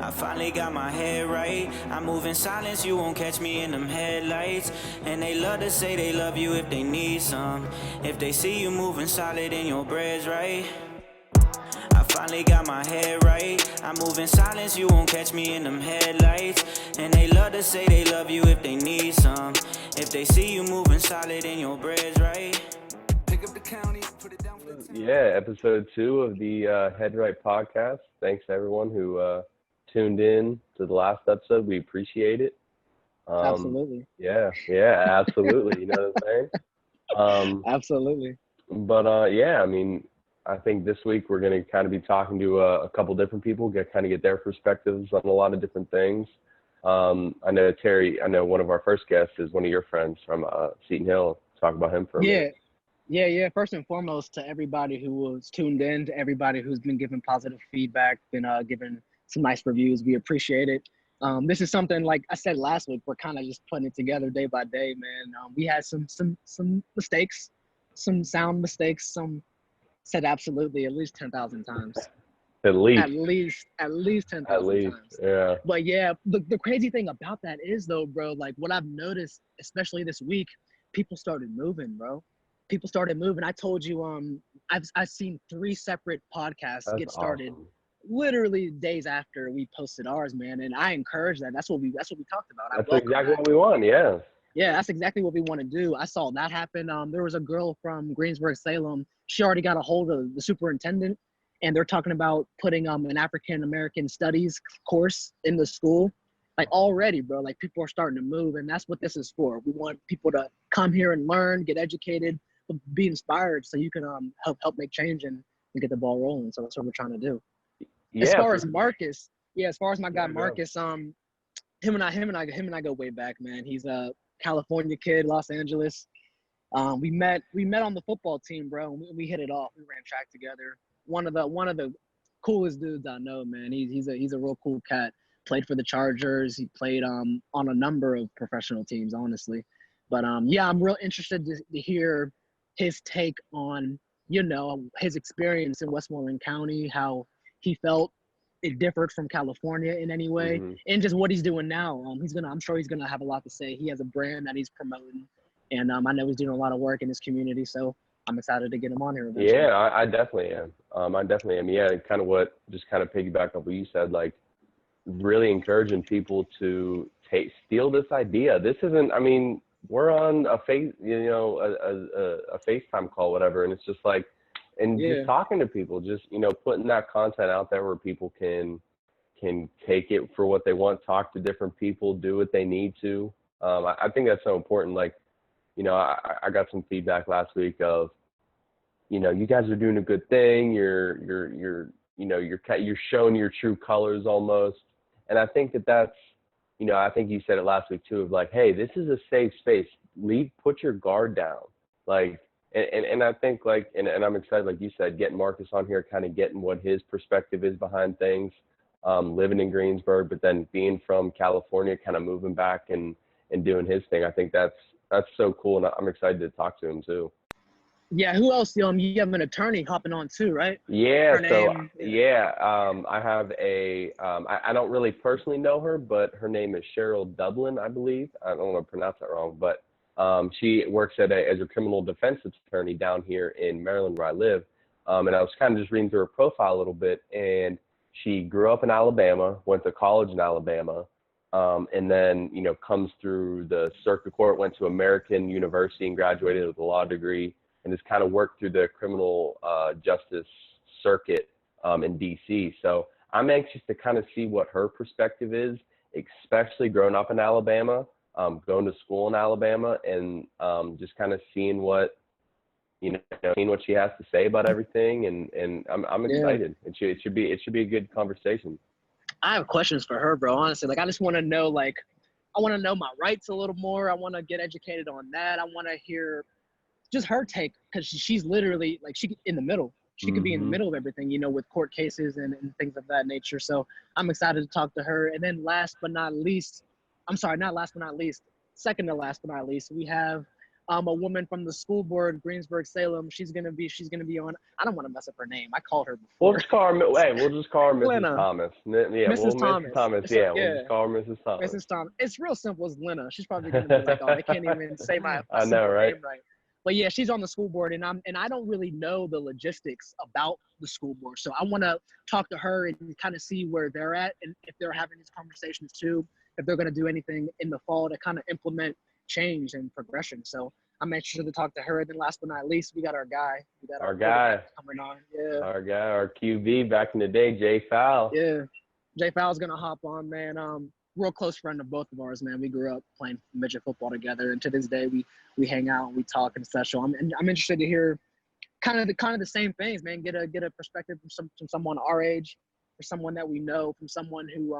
I finally got my head right. I move in silence, you won't catch me in them headlights. And they love to say they love you if they need some. If they see you moving solid and your bread's right. I finally got my head right. I move in silence, you won't catch me in them headlights. And they love to say they love you if they need some. If they see you moving solid and your bread's right. Pick up the county, put it down for the town. Yeah, episode 2 of the Head Right podcast. Thanks to everyone who tuned in to the last episode. We appreciate it. Absolutely. Yeah, absolutely. You know what I'm saying? Absolutely. But I mean, I think this week we're going to kind of be talking to a couple different people, get their perspectives on a lot of different things. I know Terry, one of our first guests is one of your friends from Seton Hill. Talk about him for a minute. Yeah. First and foremost, to everybody who was tuned in, to everybody who's been giving positive feedback, been giving some nice reviews, we appreciate it. This is something, like I said last week, we're kind of just putting it together day by day, man. We had some mistakes, some sound mistakes, some said absolutely at least 10,000 times. At least 10,000 times. Yeah. But yeah, the crazy thing about that is, though, bro, like what I've noticed, especially this week, people started moving, bro. People started moving. I told you, I've seen 3 separate podcasts get started, awesome. Literally days after we posted ours, man. And I encourage that. That's what we talked about. That's exactly what we want. Yeah. Yeah, that's exactly what we want to do. I saw that happen. There was a girl from Greensburg, Salem. She already got a hold of the superintendent, and they're talking about putting an African American studies course in the school. Like already, bro. Like people are starting to move, and that's what this is for. We want people to come here and learn, get educated, be inspired, so you can help make change and get the ball rolling. So that's what we're trying to do. Yeah. As far as Marcus, as far as my guy Marcus, him and I go way back, man. He's a California kid, Los Angeles. We met on the football team, bro. And we hit it off. We ran track together. One of the coolest dudes I know, man. He's a real cool cat. Played for the Chargers. He played on a number of professional teams, honestly. But I'm real interested to hear his take on his experience in Westmoreland County, how he felt it differed from California in any way, and just what he's doing now. I'm sure he's gonna have a lot to say. He has a brand that he's promoting, and I know he's doing a lot of work in his community. So I'm excited to get him on here eventually. Yeah, I definitely am. I definitely am. Yeah, kind of piggyback on what you said, like really encouraging people to steal this idea. This isn't. I mean, we're on a FaceTime call, whatever, and it's just like. And just talking to people, just, putting that content out there where people can take it for what they want, talk to different people, do what they need to. I think that's so important. Like, I got some feedback last week of, you guys are doing a good thing. You're showing your true colors almost. And I think that's, I think you said it last week too, of like, hey, this is a safe space. Put your guard down. Like, And I think and I'm excited, like you said, getting Marcus on here, kind of getting what his perspective is behind things, living in Greensburg, but then being from California, kind of moving back and doing his thing. I think that's so cool, and I'm excited to talk to him too. Yeah, who else? You have an attorney hopping on too, right? Yeah, I have I don't really personally know her, but her name is Sheryl Dublin, I believe. I don't want to pronounce that wrong, but she works as a criminal defense attorney down here in Maryland, where I live. And I was kind of just reading through her profile a little bit, and she grew up in Alabama, went to college in Alabama, and then, comes through the circuit court, went to American University and graduated with a law degree, and has kind of worked through the criminal justice circuit in DC. So I'm anxious to kind of see what her perspective is, especially growing up in Alabama. Going to school in Alabama, and just kind of seeing what she has to say about everything, and I'm excited. It should be a good conversation. I have questions for her, bro. Honestly, like I just want to know, I want to know my rights a little more. I want to get educated on that. I want to hear just her take, because she's literally she in the middle. She could be in the middle of everything, with court cases and things of that nature. So I'm excited to talk to her. And then second to last but not least, we have A woman from the school board, Greensburg Salem. She's gonna be on. I don't want to mess up her name. I called her before. We'll just call her. Hey, we'll just call her Mrs. Lena. Thomas. Yeah, Mrs. Thomas. Mrs. Thomas. It's Yeah, like, we'll just call her Mrs. Thomas. Mrs. Thomas. It's real simple as Lena. She's probably gonna be like, oh, I can't even say my I know, simple right? name right. But yeah, she's on the school board, and I don't really know the logistics about the school board. So I want to talk to her and kind of see where they're at, and if they're having these conversations too, if they're going to do anything in the fall to kind of implement change and progression. So I'm interested to talk to her. And then last but not least, we got our guy. Our guy coming on. Yeah. Our QB back in the day, Jay Fowl. Yeah. Jay Fowl's going to hop on, man. Real close friend of both of ours, man. We grew up playing midget football together, and to this day we hang out and we talk and such. So I'm interested to hear kind of the same things, man. Get a perspective from someone our age, or someone that we know, from someone who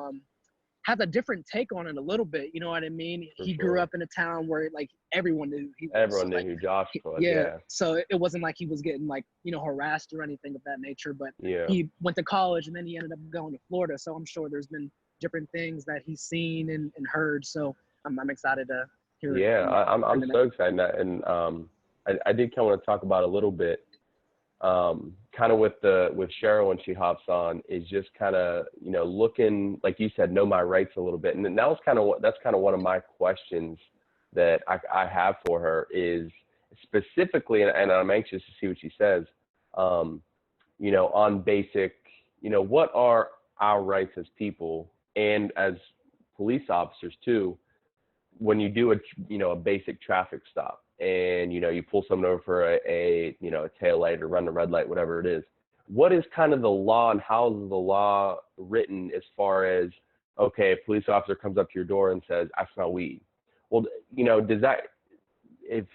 has a different take on it a little bit. You know what I mean? He grew up in a town where like everyone knew who Josh was. Yeah. So it wasn't like he was getting like, you know, harassed or anything of that nature. But yeah, he went to college and then he ended up going to Florida. So I'm sure there's been different things that he's seen and heard. So I'm excited to hear. Yeah, I'm so excited. And I did kind of want to talk about a little bit. Kind of with Sheryl when she hops on, is just kind of, you know, looking, like you said, know my rights a little bit. And that's kind of one of my questions that I have for her, is specifically, and I'm anxious to see what she says, you know, on basic, you know, what are our rights as people and as police officers too, when you do a basic traffic stop. And, you know, you pull someone over for a tail light or run a red light, whatever it is. What is kind of the law, and how is the law written as far as, okay, a police officer comes up to your door and says, I smell weed. Well, you know, if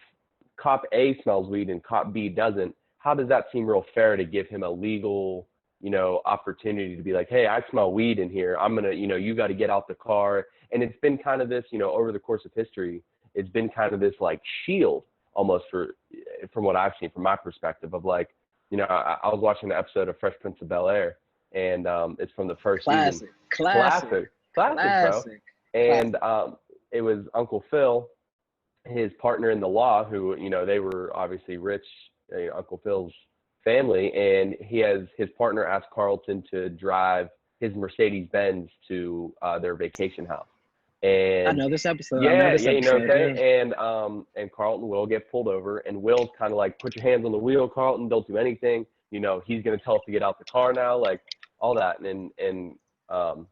cop A smells weed and cop B doesn't, how does that seem real fair to give him a legal, you know, opportunity to be like, hey, I smell weed in here. I'm going to, you know, you got to get out the car. And it's been kind of this, you know, over the course of history, it's been kind of this like shield almost from what I've seen from my perspective of like, you know, I was watching an episode of Fresh Prince of Bel-Air, and it's from the first season. Classic, bro. And it was Uncle Phil, his partner in the law, who, you know, they were obviously rich, Uncle Phil's family, and his partner asked Carlton to drive his Mercedes-Benz to their vacation house. And I know this episode. You know, okay. And Carlton will get pulled over, and Will's kind of like, put your hands on the wheel, Carlton, don't do anything. You know, he's going to tell us to get out the car now, like all that. And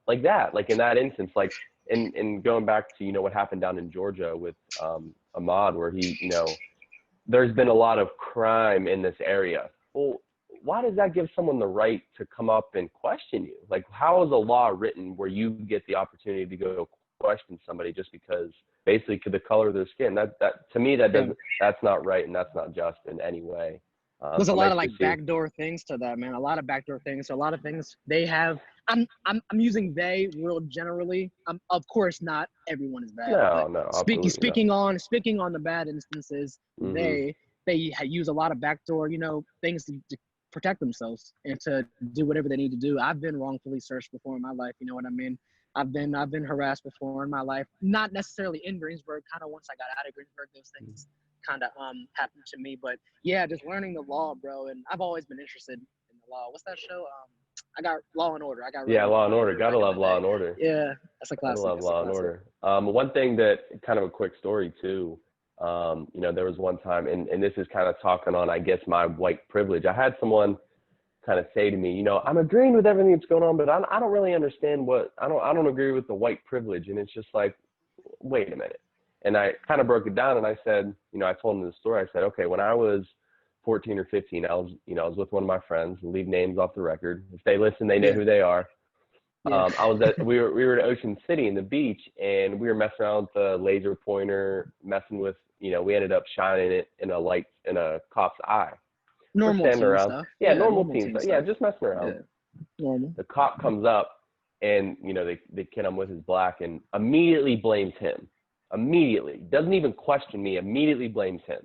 like that, like in that instance, like, and going back to, you know, what happened down in Georgia with Ahmaud, where he, you know, there's been a lot of crime in this area. Well, why does that give someone the right to come up and question you? Like, how is a law written where you get the opportunity to go question somebody just because basically the color of their skin? That to me, that's not right, and that's not just in any way. There's a lot of like backdoor things to that, man. A lot of backdoor things. So a lot of things they have. I'm using they real generally. Of course, not everyone is bad. No. Speaking on the bad instances, mm-hmm. they use a lot of backdoor, you know, things to protect themselves and to do whatever they need to do. I've been wrongfully searched before in my life. You know what I mean? I've been harassed before in my life, not necessarily in Greensburg. Kind of once I got out of Greensburg, those things kind of happened to me. But yeah, just learning the law, bro. And I've always been interested in the law. What's that show? I got Law and Order. Law and Order. Gotta love Law and Order. Yeah, that's a classic. Gotta love Law and Order. One thing that, kind of a quick story too. You know, there was one time, and this is kind of talking on, I guess, my white privilege. I had someone kind of say to me, you know, I'm agreeing with everything that's going on, but I don't really understand I don't agree with the white privilege. And it's just like, wait a minute. And I kind of broke it down, and I said, you know, I told him the story. I said, okay, when I was 14 or 15, I was with one of my friends. Leave names off the record. If they listen, they know who they are. Yeah. We were at Ocean City in the beach, and we were messing around with the laser pointer, messing with, you know, we ended up shining it in a cop's eye. Normal team stuff. Yeah, normal team stuff. Yeah, just messing around. Yeah. Normal. The cop comes up, and, you know, the kid I'm with is black, and immediately blames him. Immediately. Doesn't even question me, immediately blames him.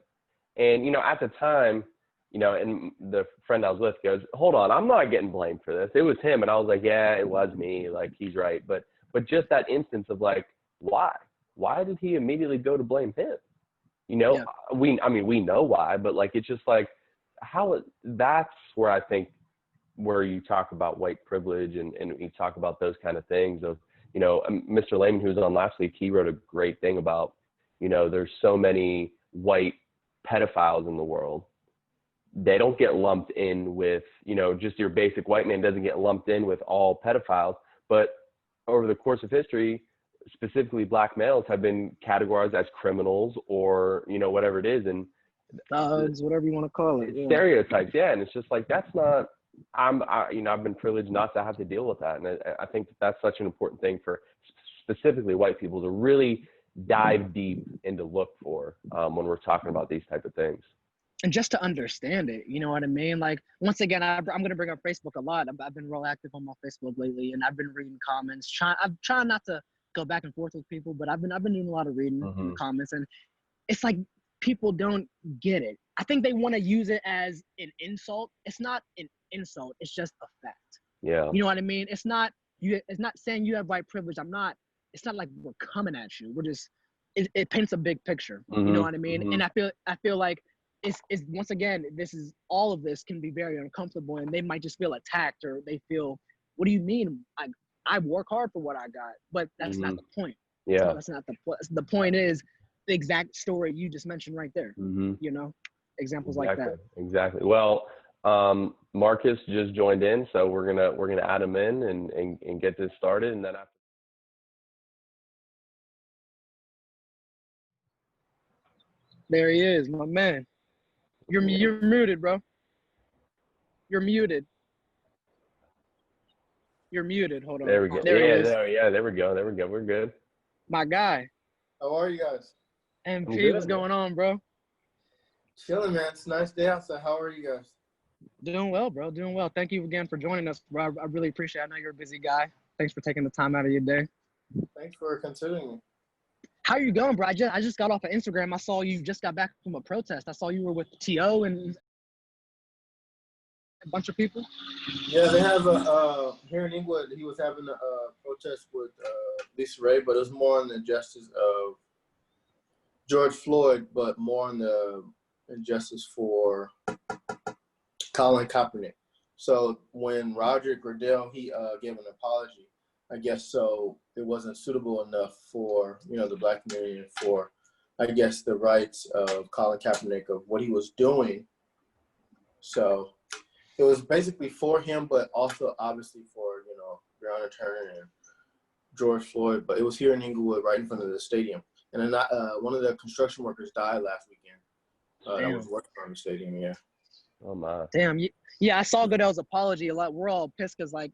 And, you know, at the time, you know, and the friend I was with goes, hold on, I'm not getting blamed for this. It was him. And I was like, yeah, it was me. Like, he's right. But just that instance of like, why? Why did he immediately go to blame him? You know, Yeah. we know why, but like, it's just like that's where I think where you talk about white privilege and you talk about those kind of things of, you know, Mr. Lehman, who was on last week, he wrote a great thing about, you know, there's so many white pedophiles in the world. They don't get lumped in with, you know, just your basic white man doesn't get lumped in with all pedophiles, but over the course of history, specifically black males have been categorized as criminals or, you know, whatever it is. And Thugs, whatever you want to call it. Yeah. Stereotypes. Yeah. And it's just like, that's not, you know, I've been privileged not to have to deal with that. And I think that's such an important thing for specifically white people to really dive deep and to look for when we're talking about these type of things. And just to understand it, you know what I mean? Like, once again, I'm going to bring up Facebook a lot. I've been real active on my Facebook lately, and I've been reading comments. I'm trying not to go back and forth with people, but I've been doing a lot of reading in the comments, and it's like people don't get it. I think they want to use it as an insult. It's not an insult. It's just a fact. Yeah. You know what I mean? It's not saying you have white privilege. It's not like we're coming at you. We're just, it paints a big picture. You know what I mean? And I feel like it's once again, all of this can be very uncomfortable, and they might just feel attacked, or they feel, what do you mean? I work hard for what I got, but that's not the point. Yeah. That's not the point. The point is the exact story you just mentioned right there. You know, examples like that. Exactly. Well, Marcus just joined in, so we're gonna add him in and get this started, and then after. There he is, my man. You're muted, bro. You're muted. You're muted. Hold on. There we go. There we go. We're good. My guy. How are you guys? MP, what's going on, bro? Chilling, man. It's a nice day outside. How are you guys? Doing well, bro. Doing well. Thank you again for joining us, bro. I really appreciate it. I know you're a busy guy. Thanks for taking the time out of your day. Thanks for considering me. How are you going, bro? I just got off of Instagram. I saw you just got back from a protest. I saw you were with T.O. and a bunch of people. Yeah, they have here in England, he was having a protest with Lisa Ray, but it was more on the injustice of George Floyd, but more on the injustice for Colin Kaepernick. So when Roger Goodell, he gave an apology, I guess so it wasn't suitable enough for, you know, the black community and for, I guess, the rights of Colin Kaepernick of what he was doing. So it was basically for him, but also obviously for, you know, Breonna Turner and George Floyd. But it was here in Inglewood, right in front of the stadium. And then one of the construction workers died last weekend. That was working on the stadium, yeah. Oh my. Damn. Yeah, I saw Goodell's apology a lot. We're all pissed because, like,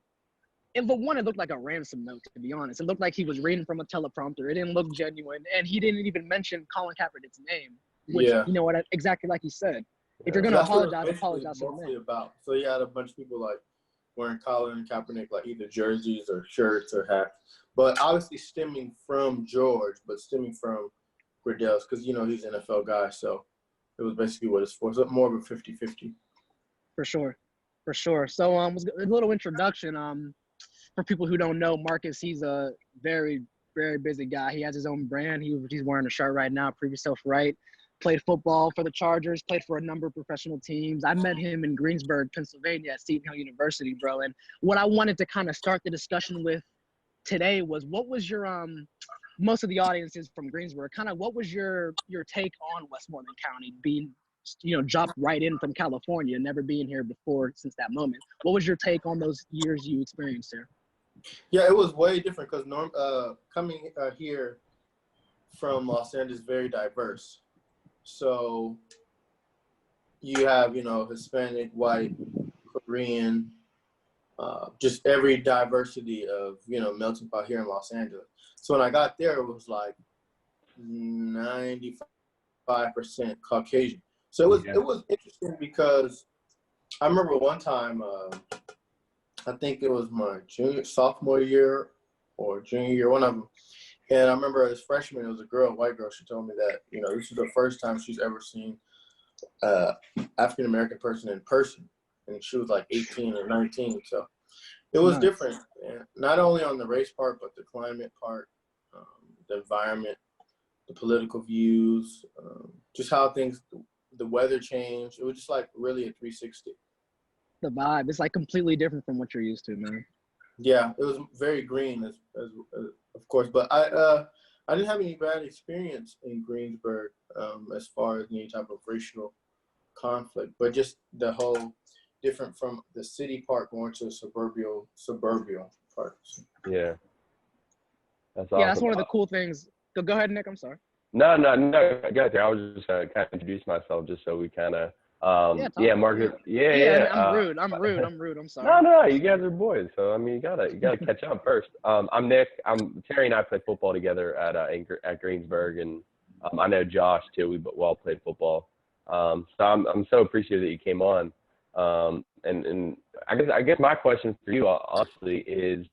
it looked like a ransom note, to be honest. It looked like he was reading from a teleprompter. It didn't look genuine. And he didn't even mention Colin Kaepernick's name, which, you know what, exactly like he said. If you're going to apologize for the name. About. So you had a bunch of people, like, wearing Colin Kaepernick, like, either jerseys or shirts or hats. But obviously stemming from George, but stemming from Goodell's, because, you know, he's an NFL guy. So it was basically what it's for. So more of a 50-50. For sure. So a little introduction. For people who don't know, Marcus, he's a very, very busy guy. He has his own brand. He's wearing a shirt right now, Prove Yourself Right. Played football for the Chargers, played for a number of professional teams. I met him in Greensburg, Pennsylvania at Seton Hill University, bro. And what I wanted to kind of start the discussion with today was, what was your, most of the audience is from Greensburg, kind of what was your take on Westmoreland County being, you know, dropped right in from California, never being here before since that moment? What was your take on those years you experienced there? Yeah, it was way different because coming here from Los Angeles is very diverse. So you have, you know, Hispanic, white, Korean, just every diversity of, you know, melting pot here in Los Angeles. So when I got there, it was like 95% Caucasian. So it was interesting because I remember one time, I think it was my sophomore year or junior year, one of them. And I remember as freshman, it was a girl, white girl. She told me that, you know, this is the first time she's ever seen African-American person in person. And she was like 18 or 19. So it was different. And not only on the race part, but the climate part, the environment. the political views, just how things, the weather changed. It was just like really a 360. The vibe, it's like completely different from what you're used to, man. Yeah, it was very green, as of course, but I didn't have any bad experience in Greensburg as far as any type of racial conflict, but just the whole different from the city part going to suburban parts. Yeah, that's awesome. Yeah, that's one of the cool things. Go ahead, Nick. I'm sorry. No, go there. I was just kind of introduce myself just so we kind of, Marcus. Yeah. I'm rude. I'm sorry. No, you guys are boys. So, I mean, you gotta catch up first. I'm Nick. Terry and I played football together at Greensburg, and I know Josh too. We all played football. So I'm so appreciative that you came on. And I guess my question for you, honestly, is,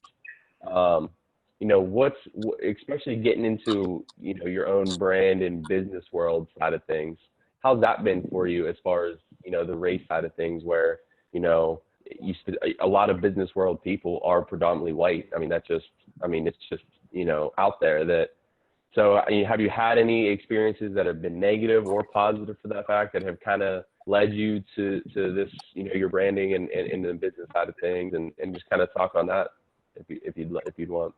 especially getting into, your own brand and business world side of things, how's that been for you as far as, the race side of things where, a lot of business world people are predominantly white. I mean, it's just, out there that, so have you had any experiences that have been negative or positive for that fact that have kind of led you to this, your branding and the business side of things, and just kind of talk on that if you'd want.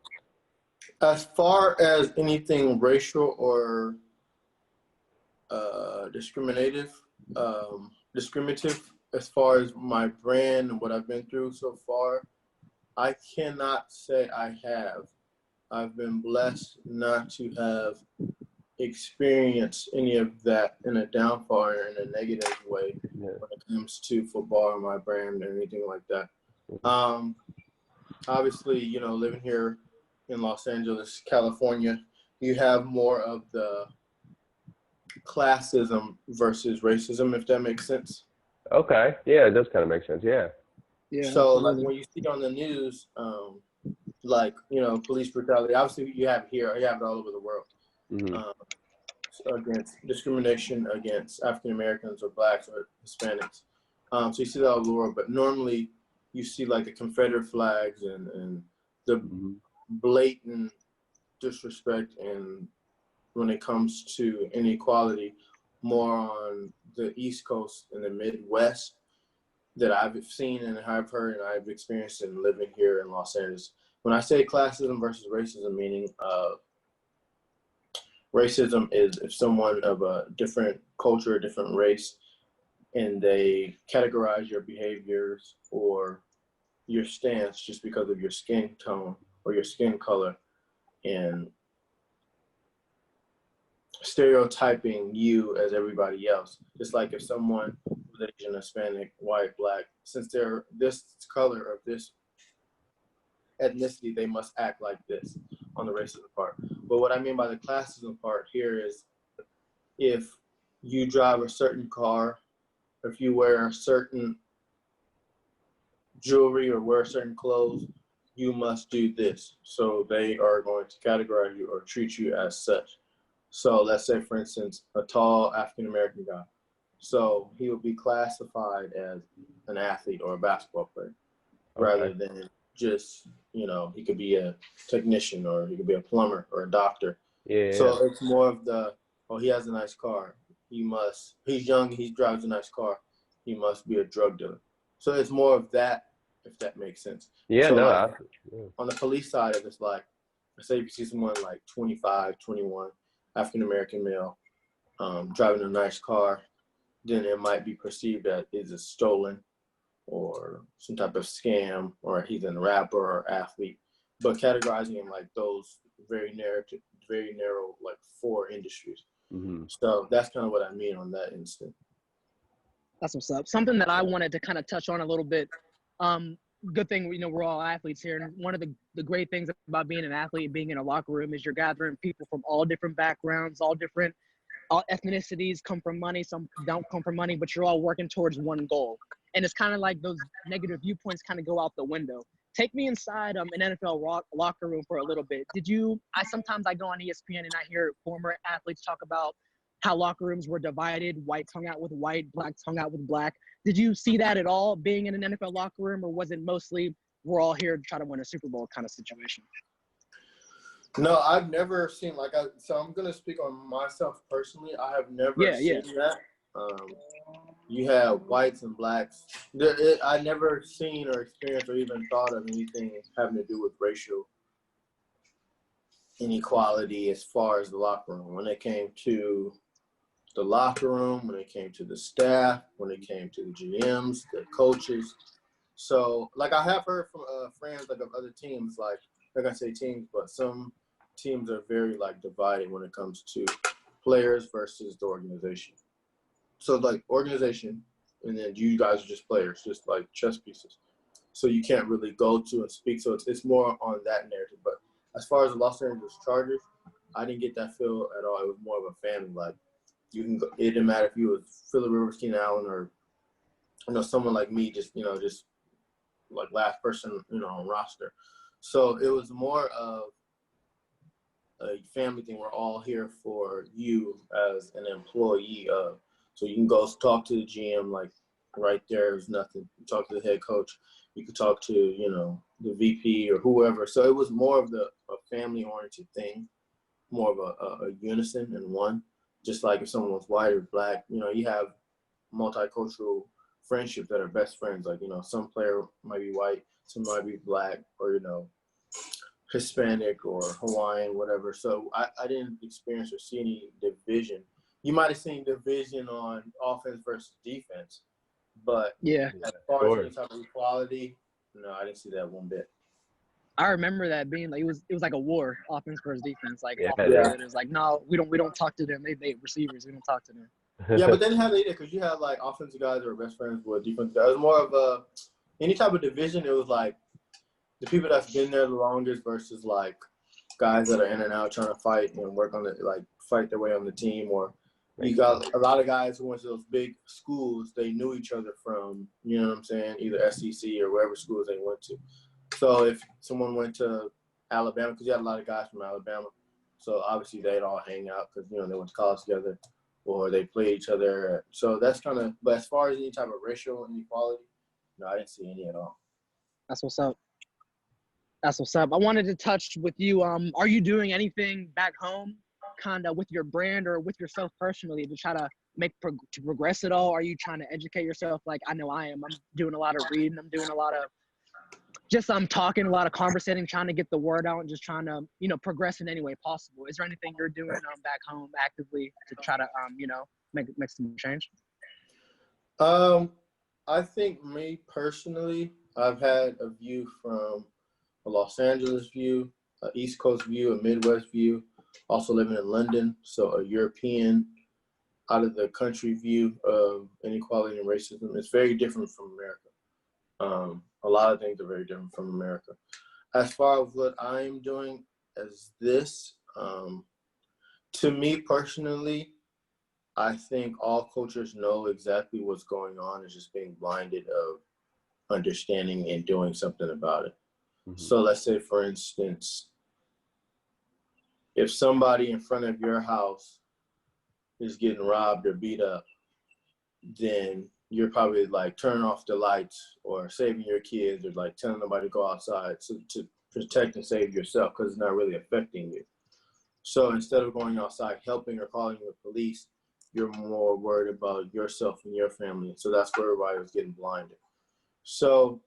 As far as anything racial or discriminative, as far as my brand and what I've been through so far, I cannot say I have. I've been blessed not to have experienced any of that in a downfall or in a negative way when it comes to football or my brand or anything like that. Obviously, living here in Los Angeles, California, you have more of the classism versus racism, if that makes sense. Okay. Yeah, it does kind of make sense. Yeah. Yeah. So like when you see on the news, police brutality, obviously you have it all over the world. Against discrimination against African Americans or blacks or Hispanics. So you see that all over the world, but normally you see like the Confederate flags and the blatant disrespect, and when it comes to inequality, more on the East Coast and the Midwest that I've seen and I've heard and I've experienced in living here in Los Angeles. When I say classism versus racism, meaning racism is if someone of a different culture, a different race, and they categorize your behaviors or your stance just because of your skin tone or your skin color, and stereotyping you as everybody else. Just like if someone was Asian, Hispanic, white, black, since they're this color or this ethnicity, they must act like this on the racism part. But what I mean by the classism part here is if you drive a certain car, if you wear a certain jewelry or wear certain clothes, you must do this. So they are going to categorize you or treat you as such. So let's say, for instance, a tall African-American guy. So he will be classified as an athlete or a basketball player, rather than just, he could be a technician or he could be a plumber or a doctor. Yeah. So it's more of he has a nice car. He's young, he drives a nice car. He must be a drug dealer. So it's more of that, if that makes sense. Yeah, so on the police side of it's like, say if you see someone like 25, 21, African-American male, driving a nice car, then it might be perceived as is it stolen or some type of scam, or he's a rapper or athlete. But categorizing him like those very narrow, like 4 industries. So that's kind of what I mean on that instant. That's what's up. Something that I wanted to kind of touch on a little bit. Good thing, we're all athletes here. And one of the great things about being an athlete and being in a locker room is you're gathering people from all different backgrounds, all ethnicities, come from money, some don't come from money, but you're all working towards one goal. And it's kind of like those negative viewpoints kind of go out the window. Take me inside an NFL locker room for a little bit. Sometimes I go on ESPN and I hear former athletes talk about how locker rooms were divided, whites hung out with white, blacks hung out with black. Did you see that at all being in an NFL locker room, or was it mostly we're all here to try to win a Super Bowl kind of situation? No, I've never seen so I'm gonna speak on myself personally. I have never seen that. You have whites and blacks. I never seen or experienced or even thought of anything having to do with racial inequality as far as the locker room. When it came to the locker room, when it came to the staff, when it came to the GMs, the coaches. So, like, I have heard from friends like of other teams, like they're gonna say teams, but some teams are very like divided when it comes to players versus the organization. So, like, organization, and then you guys are just players, just like chess pieces. So you can't really go to and speak. So it's more on that narrative. But as far as the Los Angeles Chargers, I didn't get that feel at all. It was more of a family. Like, you can go, it didn't matter if you was Phillip Rivers, Keenan Allen, or someone like me, just like last person on roster. So it was more of a family thing. We're all here for you as an employee of. So you can go talk to the GM, like right there's nothing. You talk to the head coach. You could talk to the VP or whoever. So it was more of a family-oriented thing, more of a unison and one. Just like if someone was white or black, you have multicultural friendships that are best friends. Like, some player might be white, some might be black, or, Hispanic or Hawaiian, whatever. So I didn't experience or see any division. You might have seen division on offense versus defense, but as far as any type of equality, no, I didn't see that one bit. I remember that being like it was like a war, offense versus defense. Like Yeah. it was like, no, we don't talk to them. They receivers, we don't talk to them. Yeah, but they didn't have either because you had like offensive guys that were best friends with defensive guys. It was more of any type of division. It was like the people that's been there the longest versus like guys that are in and out trying to fight and work on fight their way on the team. Or you got a lot of guys who went to those big schools. They knew each other from, either SEC or wherever schools they went to. So if someone went to Alabama, because you had a lot of guys from Alabama, so obviously they'd all hang out because, they went to college together or they played each other. So that's kind of, but as far as any type of racial inequality, no, I didn't see any at all. That's what's up. I wanted to touch with you. Are you doing anything back home, kind of with your brand or with yourself personally, to try to to progress it all? Are you trying to educate yourself? Like I know I am. I'm doing a lot of reading. I'm doing a lot of I'm talking, a lot of conversating, trying to get the word out, and just trying to progress in any way possible. Is there anything you're doing back home actively to try to make some change? I think me personally, I've had a view from a Los Angeles view, an East Coast view, a Midwest view, also living in London, so a European out of the country view of inequality and racism. It's very different from America. A lot of things are very different from America. As far as what I'm doing as this, to me personally, I think all cultures know exactly what's going on. It's just being blinded of understanding and doing something about it. Mm-hmm. So let's say, for instance, if somebody in front of your house is getting robbed or beat up, then you're probably like turning off the lights or saving your kids or like telling nobody to go outside to protect and save yourself because it's not really affecting you. So instead of going outside helping or calling the police, you're more worried about yourself and your family. So that's where everybody was getting blinded. So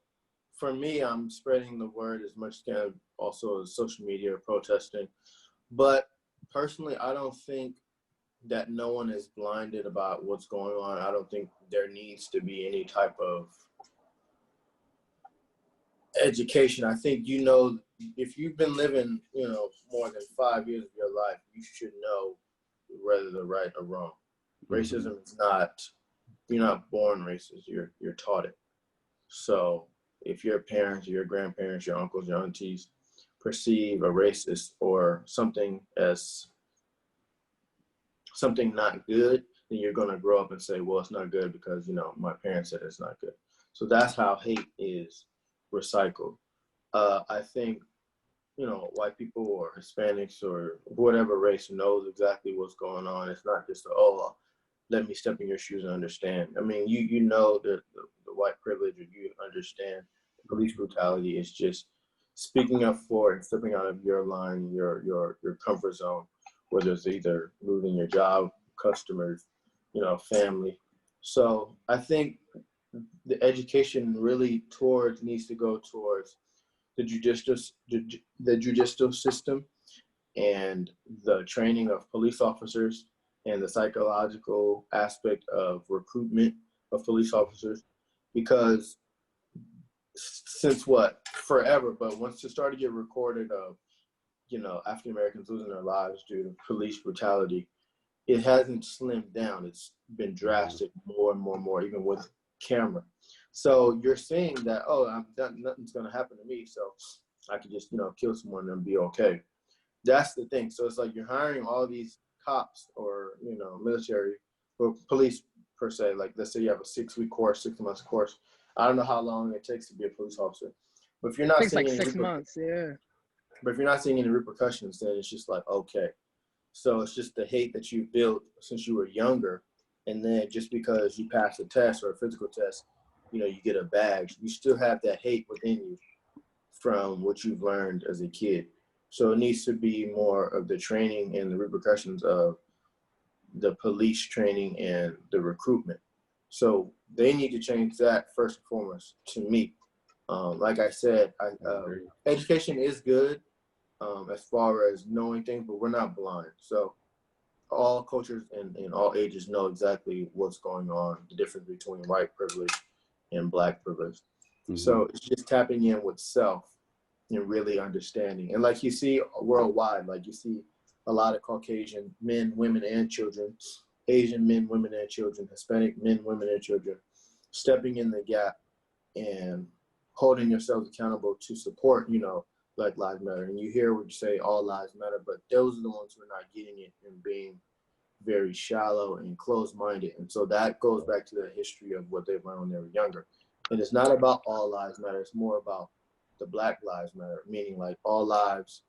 for me, I'm spreading the word as much as I can, also as social media, protesting. But personally, I don't think that no one is blinded about what's going on. I don't think there needs to be any type of education. I think, if you've been living, more than 5 years of your life, you should know whether they're right or wrong. Racism is not, you're not born racist, you're taught it. So if your parents, your grandparents, your uncles, your aunties perceive a racist or something as something not good, then you're going to grow up and say, well, it's not good because, my parents said it's not good. So that's how hate is recycled. I think, white people or Hispanics or whatever race knows exactly what's going on. It's not just, let me step in your shoes and understand. I mean, the white privilege, or you understand police brutality is just speaking up for and stepping out of your line, your comfort zone, whether it's either losing your job, customers, family. So I think the education really needs to go towards the judicial system and the training of police officers and the psychological aspect of recruitment of police officers, because since forever, but once it started to get recorded of, African Americans losing their lives due to police brutality, it hasn't slimmed down. It's been drastic more and more and more, even with camera. So you're saying that, nothing's going to happen to me, so I could just, kill someone and be okay. That's the thing. So it's like you're hiring all these cops or, military or police per se. Like, let's say you have a 6-week course, 6 months course. I don't know how long it takes to be a police officer. But if you're not seeing like 6 months, yeah. But if you're not seeing any repercussions, then it's just like, okay. So it's just the hate that you built since you were younger. And then just because you pass a test or a physical test, you get a badge, you still have that hate within you from what you've learned as a kid. So it needs to be more of the training and the repercussions of the police training and the recruitment. So they need to change that first and foremost, to me. Like I said, education is good as far as knowing things, but we're not blind. So all cultures and all ages know exactly what's going on, the difference between white privilege and black privilege. Mm-hmm. So it's just tapping in with self and really understanding. And like you see worldwide, like you see a lot of Caucasian men, women, and children, Asian men, women, and children, Hispanic men, women, and children, stepping in the gap and holding yourselves accountable to support, Black Lives Matter. And you hear what you say, all lives matter, but those are the ones who are not getting it and being very shallow and closed-minded. And so that goes back to the history of what they learned when they were younger. And it's not about all lives matter. It's more about the Black Lives Matter, meaning like all lives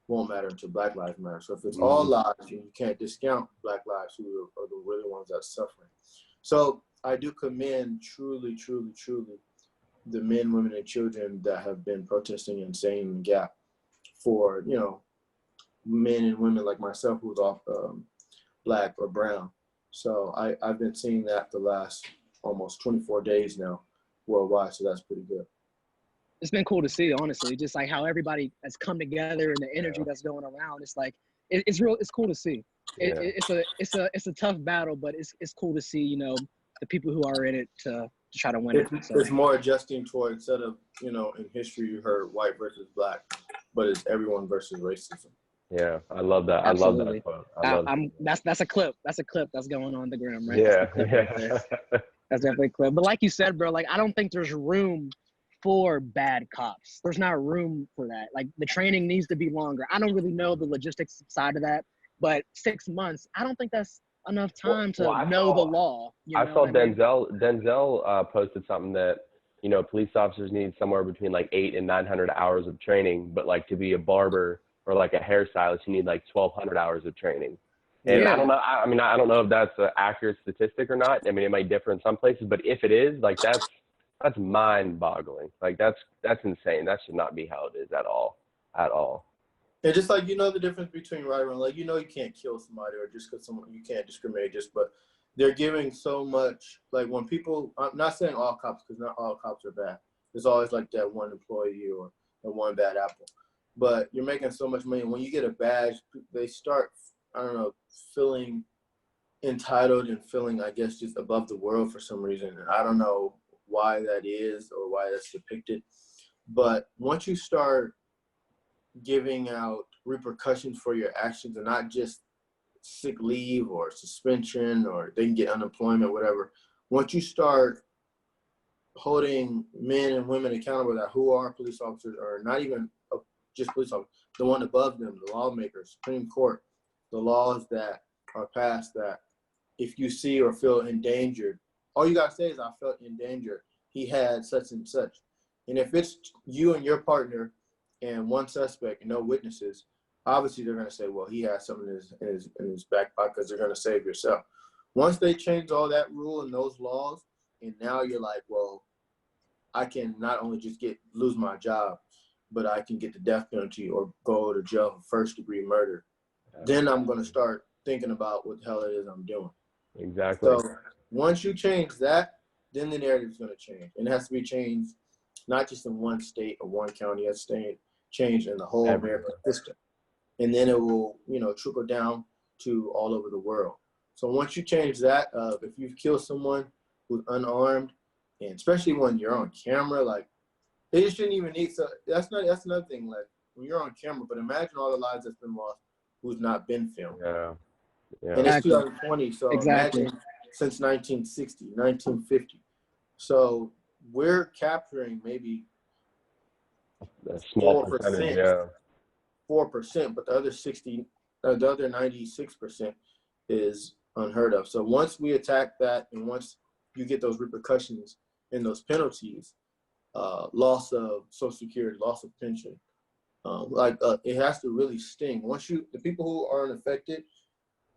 won't matter until Black Lives Matter. So if it's all lives, you can't discount Black lives, who are the really ones that are suffering. So I do commend truly, truly, truly the men, women, and children that have been protesting and staying in the gap for, men and women like myself who's off Black or brown. So I've been seeing that the last almost 24 days now worldwide. So that's pretty good. It's been cool to see, honestly, just like how everybody has come together and the energy that's going around. It's like, it's cool to see. It's a tough battle, but it's cool to see, the people who are in it to try to win it. So. It's more adjusting toward, instead of, in history you heard white versus Black, but it's everyone versus racism. Yeah, I love that. Absolutely. I love that. That's a clip. That's a clip that's going on the gram, right? Yeah, That's definitely a clip. But like you said, bro, like I don't think there's room for bad cops. There's not room for that. Like the training needs to be longer. I don't really know the logistics side of that, but 6 months, I don't think that's enough time to know the law. I saw Denzel posted something that, police officers need somewhere between like 800 and 900 hours of training, but like to be a barber or like a hairstylist, you need like 1,200 hours of training. And I don't know. I don't know if that's an accurate statistic or not. I mean, it might differ in some places, but if it is, like that's mind-boggling. Like that's insane. That should not be how it is at all. And just like, the difference between right and wrong, like, you can't kill somebody or just because you can't discriminate but they're giving so much, like when people, I'm not saying all cops, because not all cops are bad. There's always like that one employee or that one bad apple, but you're making so much money. When you get a badge, they start, feeling entitled and feeling, I guess, just above the world for some reason. And I don't know why that is or why that's depicted. But once you start giving out repercussions for your actions and not just sick leave or suspension or they can get unemployment, whatever, once you start holding men and women accountable that who are police officers or not even just police officers, the one above them, the lawmakers, Supreme Court, the laws that are passed, that if you see or feel endangered, all you gotta say is, I felt endangered. He had such and such. And if it's you and your partner and one suspect and no witnesses, obviously they're gonna say, well, he has something in his back pocket, because they're gonna save yourself. Once they change all that rule and those laws, and now you're like, well, I can not only just lose my job, but I can get the death penalty or go to jail for first-degree murder. Then I'm going to start thinking about what the hell it is I'm doing. Exactly. So once you change that, then the narrative is going to change. And it has to be changed not just in one state or one county, it has to change in the whole American system. And then it will, trickle down to all over the world. So once you change that, if you've killed someone who's unarmed, and especially when you're on camera, like, they shouldn't even need, so that's another thing, like, when you're on camera, but imagine all the lives that's been lost who's not been filmed. Yeah. And it's 2020, so Exactly. imagine since 1960, 1950. So we're capturing maybe A small percentage, 4%, but the other 96% is unheard of. So once we attack that, and once you get those repercussions and those penalties, loss of Social Security, loss of pension, it has to really sting. Once the people who aren't affected,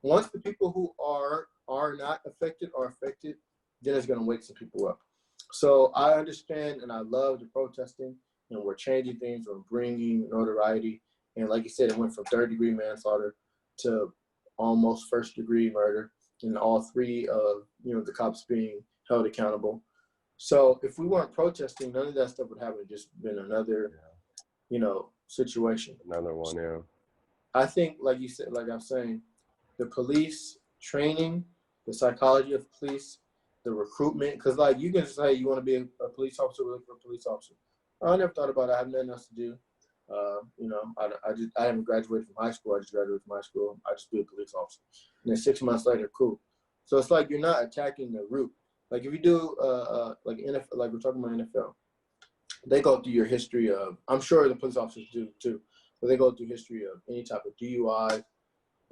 once the people who are not affected are affected, then it's going to wake some people up. So I understand and I love the protesting, and we're changing things, we're bringing notoriety. And like you said, it went from third-degree manslaughter to almost first-degree murder, and all three of the cops being held accountable. So if we weren't protesting, none of that stuff would happen. Just been another, situation. Another one, yeah. I think, like you said, like I'm saying, the police training, the psychology of police, the recruitment, because like you can say you want to be a police officer, we're looking for a police officer. I never thought about it. I have nothing else to do. I haven't graduated from high school. I just graduated from high school. I just be a police officer. And then 6 months later, cool. So it's like you're not attacking the root. Like if you do like NFL, like we're talking about NFL, they go through your history of, I'm sure the police officers do too, but they go through history of any type of DUI,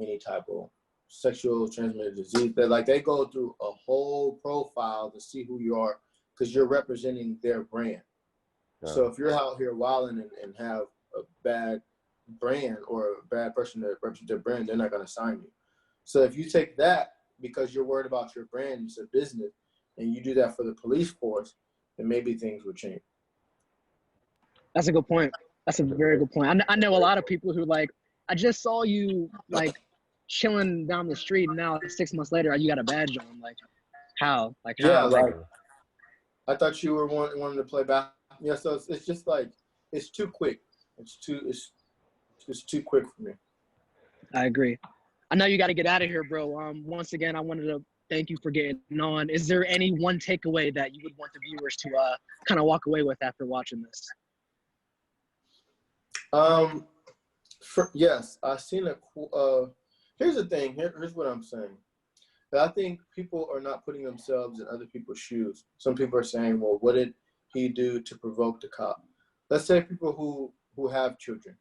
any type of sexual transmitted disease. They go through a whole profile to see who you are, because you're representing their brand. Yeah. So if you're out here wilding and have a bad brand or a bad person that represents their brand, they're not going to sign you. So if you take that because you're worried about your brand, it's a business, and you do that for the police force, then maybe things will change. That's a good point. That's a very good point. I know a lot of people who I just saw you chilling down the street, and now 6 months later you got a badge on. How? Yeah, I thought you were wanting to play basketball. Yeah, so it's just it's too quick. It's just too quick for me. I agree. I know you got to get out of here, bro. Once again, I wanted to thank you for getting on. Is there any one takeaway that you would want the viewers to kind of walk away with after watching this? Yes, I've seen here's the thing. Here's what I'm saying. I think people are not putting themselves in other people's shoes. Some people are saying, well, what did he do to provoke the cop? Let's say people who have children.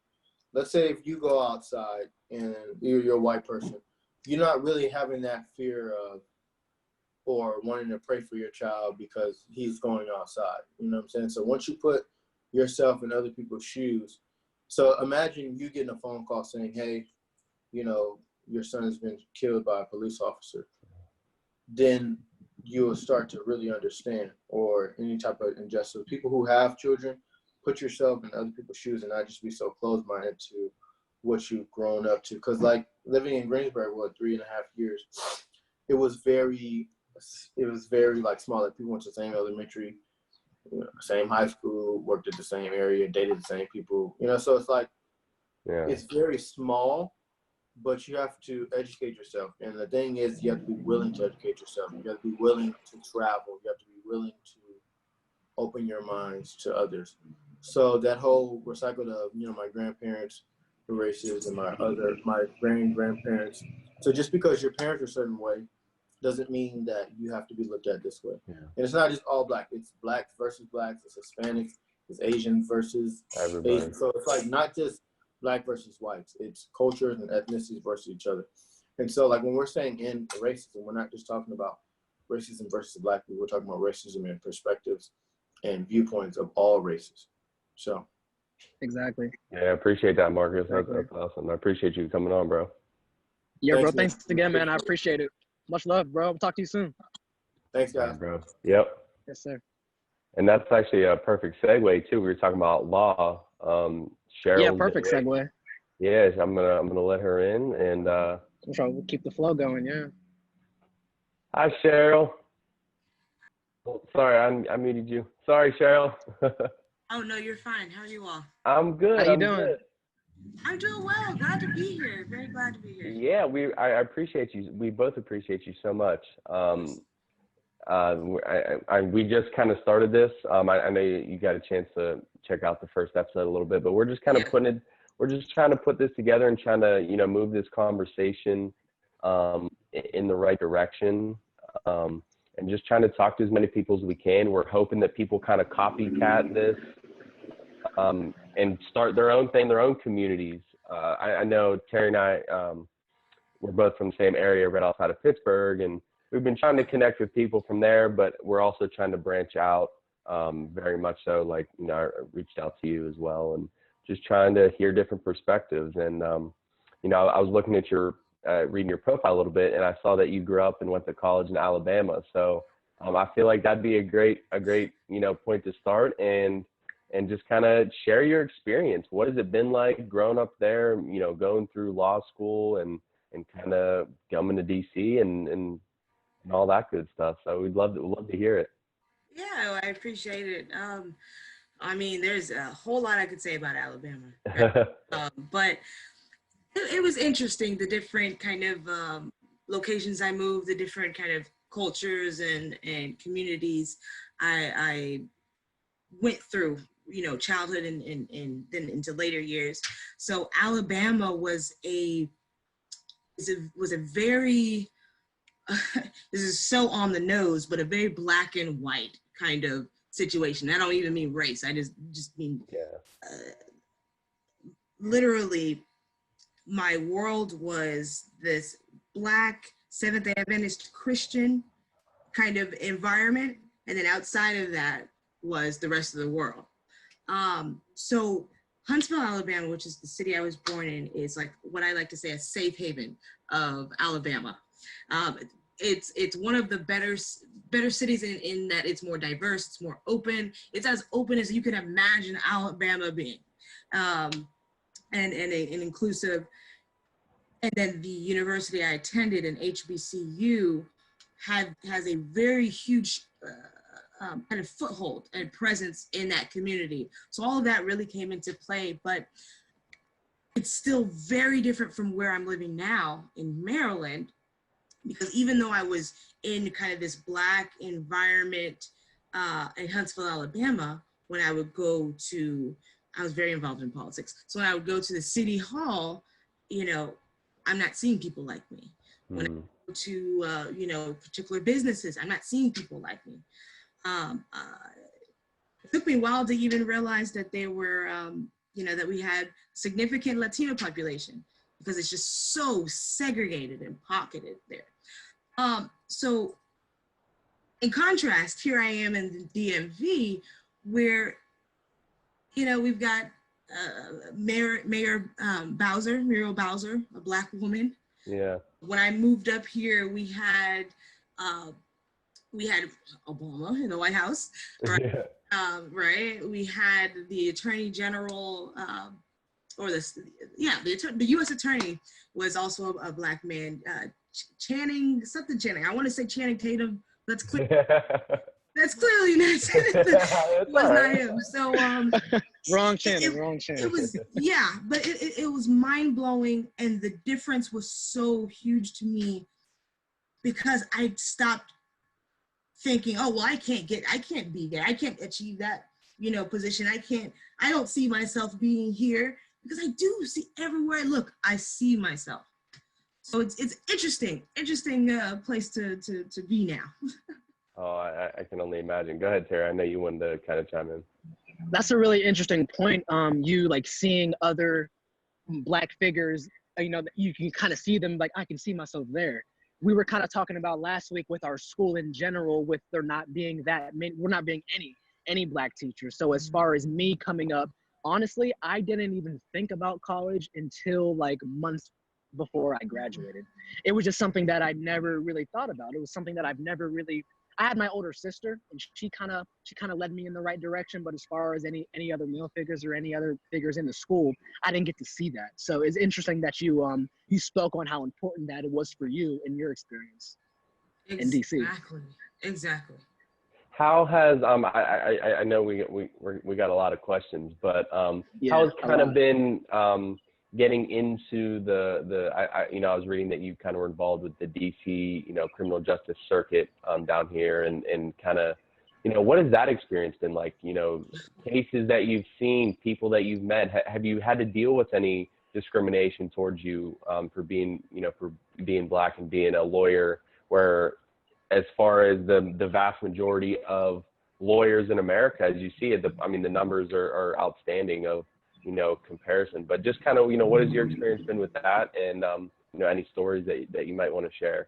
Let's say if you go outside and you're a white person, you're not really having that fear of or wanting to pray for your child because he's going outside. You know what I'm saying? So once you put yourself in other people's shoes, so imagine you getting a phone call saying, hey, your son has been killed by a police officer. Then you will start to really understand, or any type of injustice. People who have children, put yourself in other people's shoes and not just be so closed-minded to what you've grown up to. Because living in Greensboro, 3.5 years, it was very small. People went to the same elementary, same high school, worked at the same area, dated the same people. So it's it's very small. But you have to educate yourself. And the thing is, you have to be willing to educate yourself. You have to be willing to travel. You have to be willing to open your minds to others. So that whole recycle of, my grandparents were racist and my grandparents. So just because your parents are a certain way doesn't mean that you have to be looked at this way. Yeah. And it's not just all black. It's blacks versus blacks. It's Hispanics. It's Asian versus everybody. Asian. So it's not just black versus whites. It's cultures and ethnicities versus each other. And so when we're saying end racism, we're not just talking about racism versus black people. We're talking about racism and perspectives and viewpoints of all races. So. Exactly. Yeah, I appreciate that, Marcus. Exactly. That's awesome. I appreciate you coming on, bro. Yeah, bro. Thanks again, man. I appreciate it. Much love, bro. I'll talk to you soon. Thanks, guys. Yeah, bro. Yep. Yes, sir. And that's actually a perfect segue, too. We were talking about law. Cheryl. Yeah, perfect segue. Yes, I'm gonna let her in, and We'll keep the flow going. Yeah. hi, Cheryl. Oh, sorry, I muted you. Sorry, Cheryl. Oh, no, you're fine. How are you all? I'm good. How you I'm doing? good. I'm doing well. Glad to be here. Very glad to be here. Yeah, I appreciate you. We both appreciate you so much. We just kind of started this. I know you got a chance to check out the first episode a little bit, but we're just kind of we're just trying to put this together and trying to, move this conversation in the right direction, and just trying to talk to as many people as we can. We're hoping that people kind of copycat this and start their own thing, their own communities. I know Terry and I, we're both from the same area right outside of Pittsburgh, and we've been trying to connect with people from there, but we're also trying to branch out very much so. Like, I reached out to you as well, and just trying to hear different perspectives. And, I was looking at reading your profile a little bit, and I saw that you grew up and went to college in Alabama. So I feel like that'd be a great, point to start, and just kind of share your experience. What has it been like growing up there, going through law school and kind of coming to DC and all that good stuff. So we'd love to hear it. Yeah, I appreciate it. I mean, there's a whole lot I could say about Alabama, but it was interesting, the different kind of locations I moved, the different kind of cultures and communities I went through, childhood and then into later years. So Alabama was a very this is so on the nose, but a very black and white kind of situation. I don't even mean race. I just mean literally my world was this Black Seventh-day Adventist Christian kind of environment. And then outside of that was the rest of the world. So Huntsville, Alabama, which is the city I was born in, is like what I like to say a safe haven of Alabama. It's one of the better cities in that it's more diverse, it's more open. It's as open as you could imagine Alabama being, and inclusive. And then the university I attended, an HBCU, has a very huge kind of foothold and presence in that community. So all of that really came into play, but it's still very different from where I'm living now in Maryland, because even though I was in kind of this Black environment in Huntsville, Alabama, when I would go to, I was very involved in politics. So when I would go to the city hall, I'm not seeing people like me. When I go to, particular businesses, I'm not seeing people like me. It took me a while to even realize that they were, that we had significant Latino population, because it's just so segregated and pocketed there. So in contrast, here I am in the DMV, where, we've got Mayor Bowser, Muriel Bowser, a Black woman. Yeah. When I moved up here, we had Obama in the White House, right? Yeah. Right. We had the Attorney General, the U.S. Attorney was also a Black man, Channing. I want to say Channing Tatum. That's clear. That's clearly not him. So wrong Channing. It was, but it was mind blowing, and the difference was so huge to me, because I stopped thinking, oh well, I can't be there, I can't achieve that position, I don't see myself being here, because I do see everywhere I look, I see myself. So it's interesting place to be now. Oh, I can only imagine. Go ahead, Terry. I know you wanted to kind of chime in. That's a really interesting point. You like seeing other Black figures, that you can kind of see them, like I can see myself there. We were kind of talking about last week with our school in general, with there not being we're not being any Black teachers. So as far as me coming up, honestly, I didn't even think about college until like months before I graduated. It was just something that I never really thought about. It was something that I I had my older sister, and she kind of led me in the right direction. But as far as any other male figures or any other figures in the school, I didn't get to see that. So it's interesting that you spoke on how important that it was for you in your experience in DC. Exactly. How has I know we got a lot of questions, but how has kind of been getting into I was reading that you kind of were involved with the DC criminal justice circuit down here, and kind of what has that experience been like? Cases that you've seen, people that you've met. Have you had to deal with any discrimination towards you for being Black and being a lawyer, where as far as the vast majority of lawyers in America, as you see it, the numbers are outstanding of comparison, but just kind of what has your experience been with that, and any stories that you might want to share?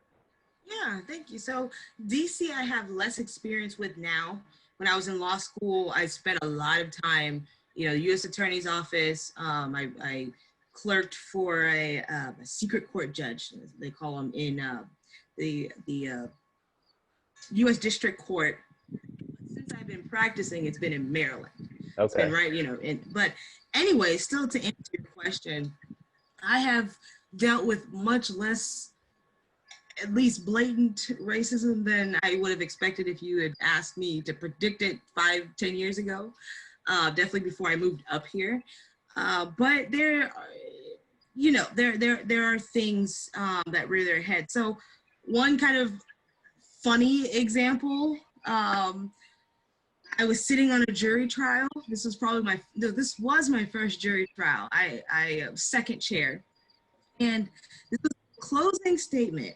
Yeah, thank you. So DC, I have less experience with now. When I was in law school, I spent a lot of time, U.S. Attorney's Office. I clerked for a secret court judge, as they call them, in the U.S. District Court. Since I've been practicing, it's been in Maryland. Okay. It's been right, but anyway, still to answer your question, I have dealt with much less, at least blatant racism than I would have expected if you had asked me to predict it 5-10 years ago, definitely before I moved up here. But there are things that rear their head. So one kind of funny example, I was sitting on a jury trial. This was my first jury trial. I second chair, and this was a closing statement.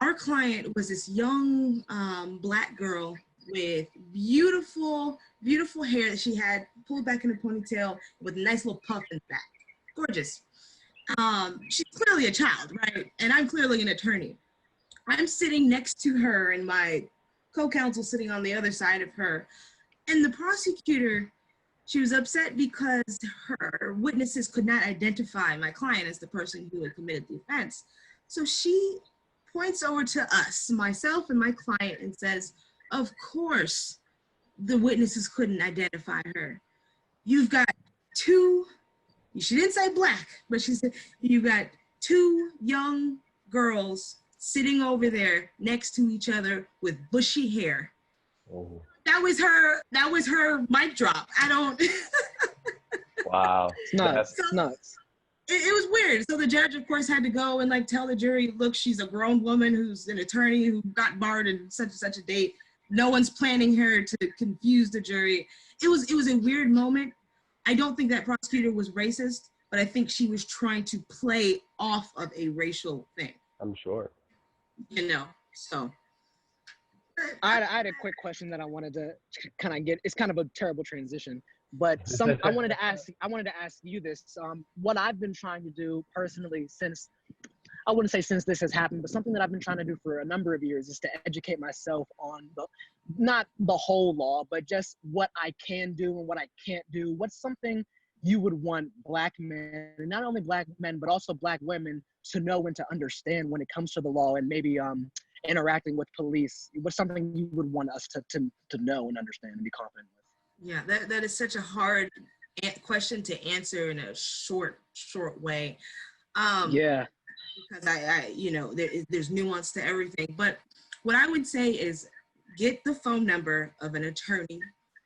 Our client was this young Black girl with beautiful, beautiful hair that she had pulled back in a ponytail with a nice little puff in the back. Gorgeous. She's clearly a child, right? And I'm clearly an attorney. I'm sitting next to her, and my co-counsel sitting on the other side of her. And the prosecutor, she was upset because her witnesses could not identify my client as the person who had committed the offense. So she points over to us, myself and my client, and says, of course, the witnesses couldn't identify her. You've got two, she didn't say Black, but she said, you got two young girls sitting over there next to each other with bushy hair. Oh. That was her mic drop. I don't. Wow. It's nuts. So, nuts. It was weird. So the judge, of course, had to go and tell the jury, look, she's a grown woman who's an attorney who got barred in such and such a date. No one's planning her to confuse the jury. It was a weird moment. I don't think that prosecutor was racist, but I think she was trying to play off of a racial thing. I'm sure. So. I had a quick question that I wanted to kind of get. It's kind of a terrible transition, but I wanted to ask you this. What I've been trying to do personally since, I wouldn't say since this has happened, but something that I've been trying to do for a number of years is to educate myself on not the whole law, but just what I can do and what I can't do. What's something you would want Black men, and not only Black men, but also Black women, to know and to understand when it comes to the law, and maybe interacting with police? What's something you would want us to know and understand and be confident with? Yeah, that is such a hard question to answer in a short way. Yeah. Because there's nuance to everything. But what I would say is get the phone number of an attorney,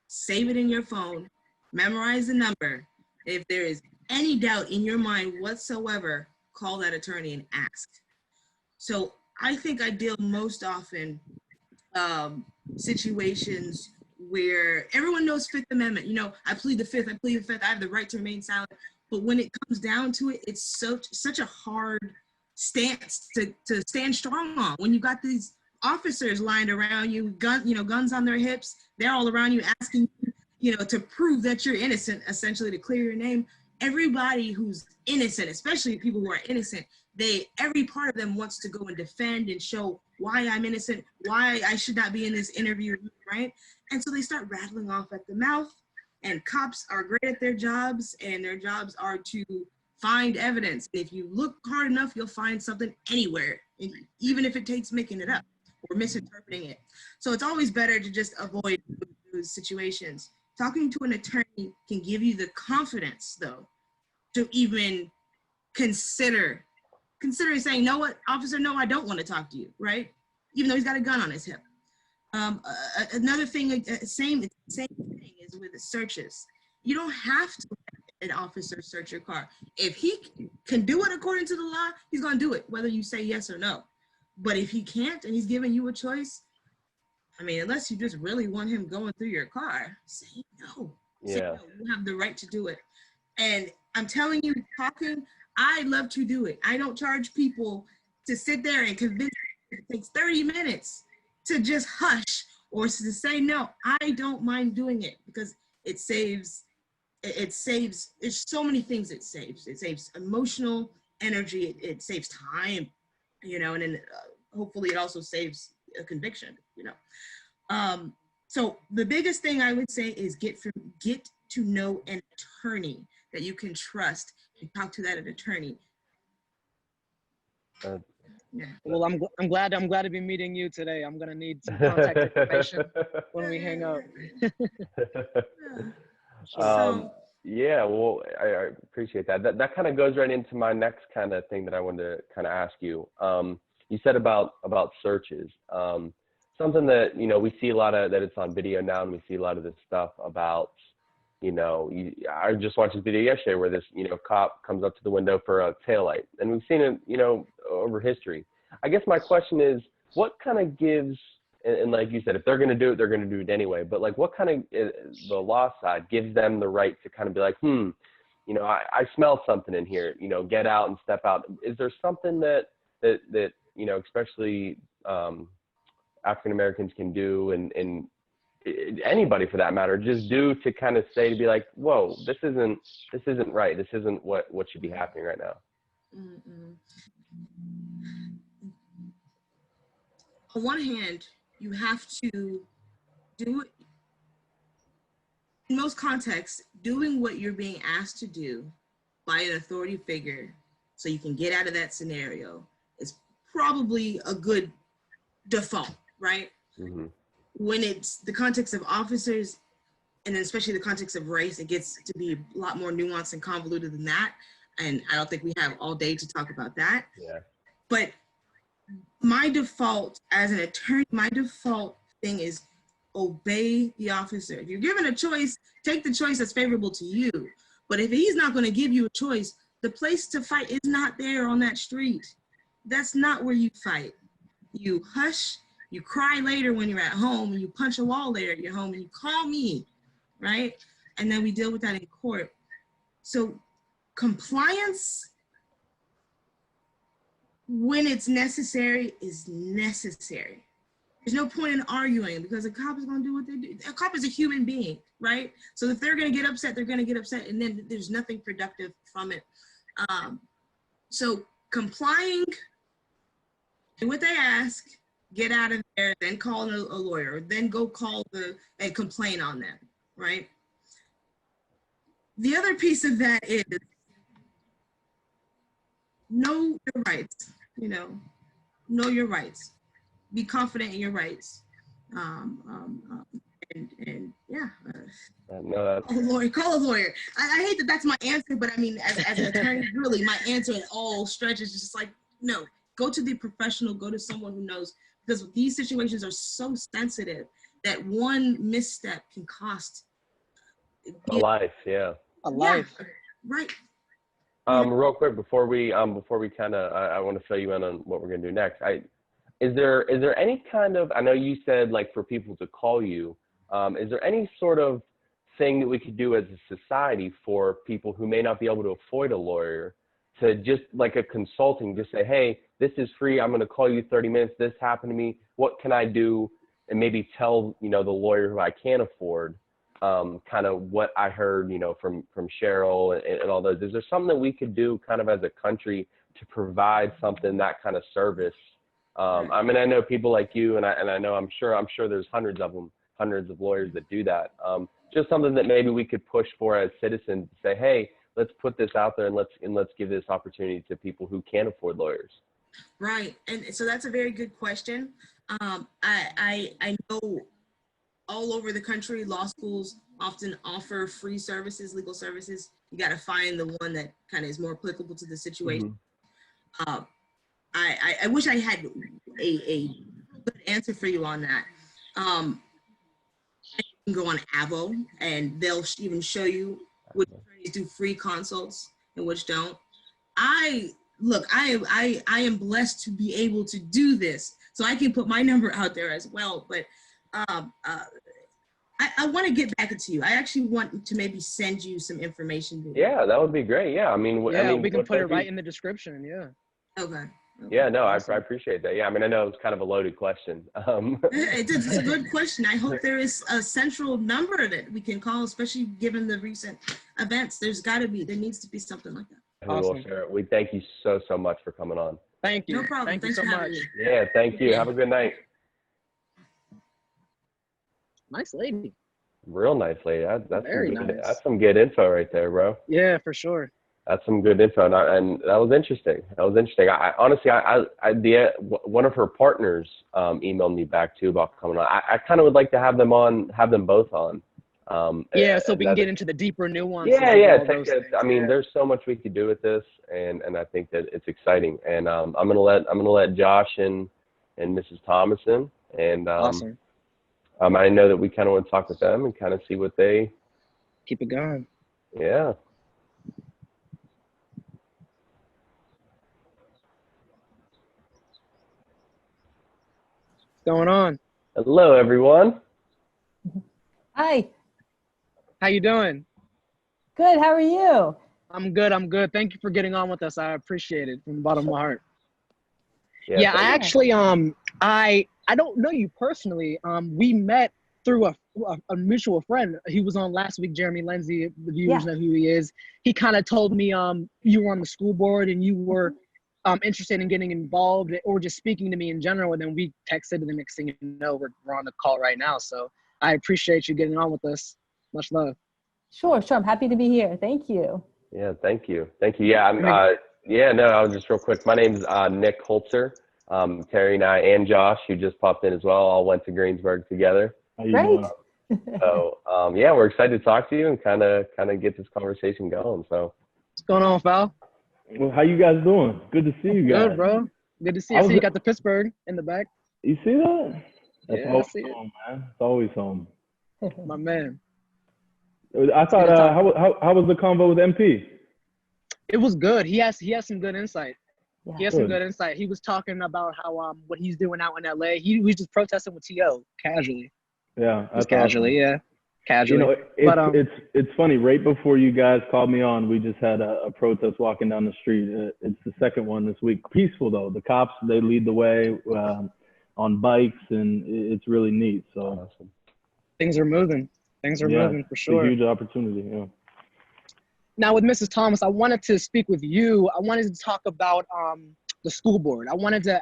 save it in your phone, memorize the number. If there is any doubt in your mind whatsoever, call that attorney and ask. So I think I deal most often situations where everyone knows Fifth Amendment. I plead the Fifth. I have the right to remain silent. But when it comes down to it, it's such a hard stance to stand strong on. When you got these officers lined around you, guns on their hips, they're all around you asking you, to prove that you're innocent, essentially to clear your name. Everybody who's innocent, especially people who are innocent, every part of them wants to go and defend and show why I'm innocent, why I should not be in this interview, right? And so they start rattling off at the mouth, and cops are great at their jobs, and their jobs are to find evidence. If you look hard enough, you'll find something anywhere, even if it takes making it up. or misinterpreting it. So it's always better to just avoid those situations. Talking to an attorney can give you the confidence, though, to even consider saying, "No, what, officer? No, I don't want to talk to you." Right? Even though he's got a gun on his hip. Another thing, same thing is with the searches. You don't have to let an officer search your car. If he can do it according to the law, he's going to do it, whether you say yes or no. But if he can't and he's giving you a choice, I mean, unless you just really want him going through your car, say no. Yeah. Say no. You have the right to do it. And I'm telling you, I love to do it. I don't charge people to sit there and convince them. It takes 30 minutes to just hush or to say no. I don't mind doing it because it saves, there's so many things it saves. It saves emotional energy. It saves time, you know, and then hopefully it also saves a conviction, you know. So the biggest thing I would say is get to know an attorney that you can trust and talk to that attorney. Yeah. Well, I'm glad to be meeting you today. I'm gonna need some contact information when we hang up. Yeah, well, I appreciate that. That kind of goes right into my next kind of thing that I wanted to kind of ask you. You said about searches. Something that, you know, we see a lot of that it's on video now, and we see a lot of this stuff about, you know, I just watched this video yesterday where this, you know, cop comes up to the window for a taillight, and we've seen it, you know, over history. I guess my question is, what kind of gives, and like you said, if they're going to do it, they're going to do it anyway, but like what kind of, the law side gives them the right to kind of be like, you know, I smell something in here, you know, get out and step out. Is there something that you know, especially African Americans can do, and anybody for that matter, just do to kind of say, to be like, whoa, this isn't right. This isn't what should be happening right now. Mm-mm. On one hand, you have to do it. In most contexts, doing what you're being asked to do by an authority figure so you can get out of that scenario is probably a good default, right? Mm-hmm. When it's the context of officers, and then especially the context of race, it gets to be a lot more nuanced and convoluted than that. And I don't think we have all day to talk about that. Yeah. But my default as an attorney, my default thing is obey the officer. If you're given a choice, take the choice that's favorable to you. But if he's not going to give you a choice, the place to fight is not there on that street. That's not where you fight. You hush, you cry later when you're at home, and you punch a wall later at your home, and you call me, right? And then we deal with that in court. So compliance, when it's necessary, is necessary. There's no point in arguing because a cop is going to do what they do. A cop is a human being, right? So if they're going to get upset, they're going to get upset, and then there's nothing productive from it. So complying to what they ask, get out of there, then call a lawyer, then go call and complain on them, right? The other piece of that is know your rights, you know your rights. Be confident in your rights. And yeah. No, Call a lawyer. I hate that that's my answer, but I mean, as an attorney, really, my answer in all stretches is just like, no, go to the professional, go to someone who knows, because these situations are so sensitive that one misstep can cost a life, yeah. A life. Yeah, right. Real quick before we kind of, I want to fill you in on what we're gonna do next. Is there any kind of, I know you said like for people to call you, is there any sort of thing that we could do as a society for people who may not be able to afford a lawyer to just like a consulting, just say, hey, this is free. I'm going to call you 30 minutes. This happened to me. What can I do? And maybe tell, you know, the lawyer who I can't afford, kind of what I heard, you know, from Sheryl and all those. Is there something that we could do kind of as a country to provide something, that kind of service? I mean, I know people like you, and I know I'm sure there's hundreds of lawyers that do that. Just something that maybe we could push for as citizens to say, hey, let's put this out there and let's give this opportunity to people who can't afford lawyers. Right, and so that's a very good question. I know all over the country, law schools often offer free services, legal services. You got to find the one that kind of is more applicable to the situation. Mm-hmm. I wish I had a good answer for you on that. You can go on Avo, and they'll even show you which attorneys do free consults and which don't. I am blessed to be able to do this, so I can put my number out there as well. But I want to get back to you. I actually want to maybe send you some information. Yeah, that would be great. Yeah, I mean, we can put it right in the description. Yeah. Okay. Yeah, no, Awesome. I appreciate that. Yeah, I mean, I know it's kind of a loaded question. It's a good question. I hope there is a central number that we can call, especially given the recent events. There needs to be something like that. Awesome. We thank you so much for coming on. Thank you. No problem. Thank you so for having much. me. Yeah, thank you. Have a good night. Nice lady. Real nice lady. That's Very some good, nice. That's some good info right there, bro. Yeah, for sure. That's some good info, and that was interesting. I honestly, one of her partners emailed me back too about coming on. I kind of would like to have them both on. Yeah, so we can get into the deeper nuances. Yeah. I mean, there's so much we could do with this, and I think that it's exciting. And I'm gonna let Josh and Mrs. Thomas in, and awesome. I know that we kind of want to talk with them and kind of see what they keep it going. Yeah. Going on? Hello, everyone. Hi. How you doing? Good. How are you? I'm good. Thank you for getting on with us. I appreciate it from the bottom of my heart. Yeah, I actually I don't know you personally. We met through a mutual friend. He was on last week. Jeremy Lindsay, the viewers know who he is. He kind of told me you were on the school board and you were interested in getting involved or just speaking to me in general. And then we texted, and the next thing you know, we're on the call right now. So I appreciate you getting on with us. Much love. Sure. I'm happy to be here. Thank you. Yeah, thank you. Yeah, I was just real quick. My name's Nick Holzer. Terry and I and Josh, who just popped in as well, all went to Greensburg together. Great. So we're excited to talk to you and kind of get this conversation going. So what's going on, Val? Well, how you guys doing? Good to see you guys. Good, bro. Good to see you. I see you got the Pittsburgh in the back. You see that? That's Yeah, always I see home, man. It's always home. My man. I thought, how was the convo with MP? It was good. He has some good insight. Yeah. He has some good insight. He was talking about how what he's doing out in LA. He was just protesting with TO casually. Yeah, that's casually. awesome. Yeah, casually. You know, it's funny. Right before you guys called me on, we just had a protest walking down the street. It's the second one this week. Peaceful though. The cops, they lead the way on bikes, and it's really neat. So awesome. Things are moving. Things are moving for sure. It's a huge opportunity. Yeah. Now with Mrs. Thomas, I wanted to speak with you. I wanted to talk about the school board. I wanted to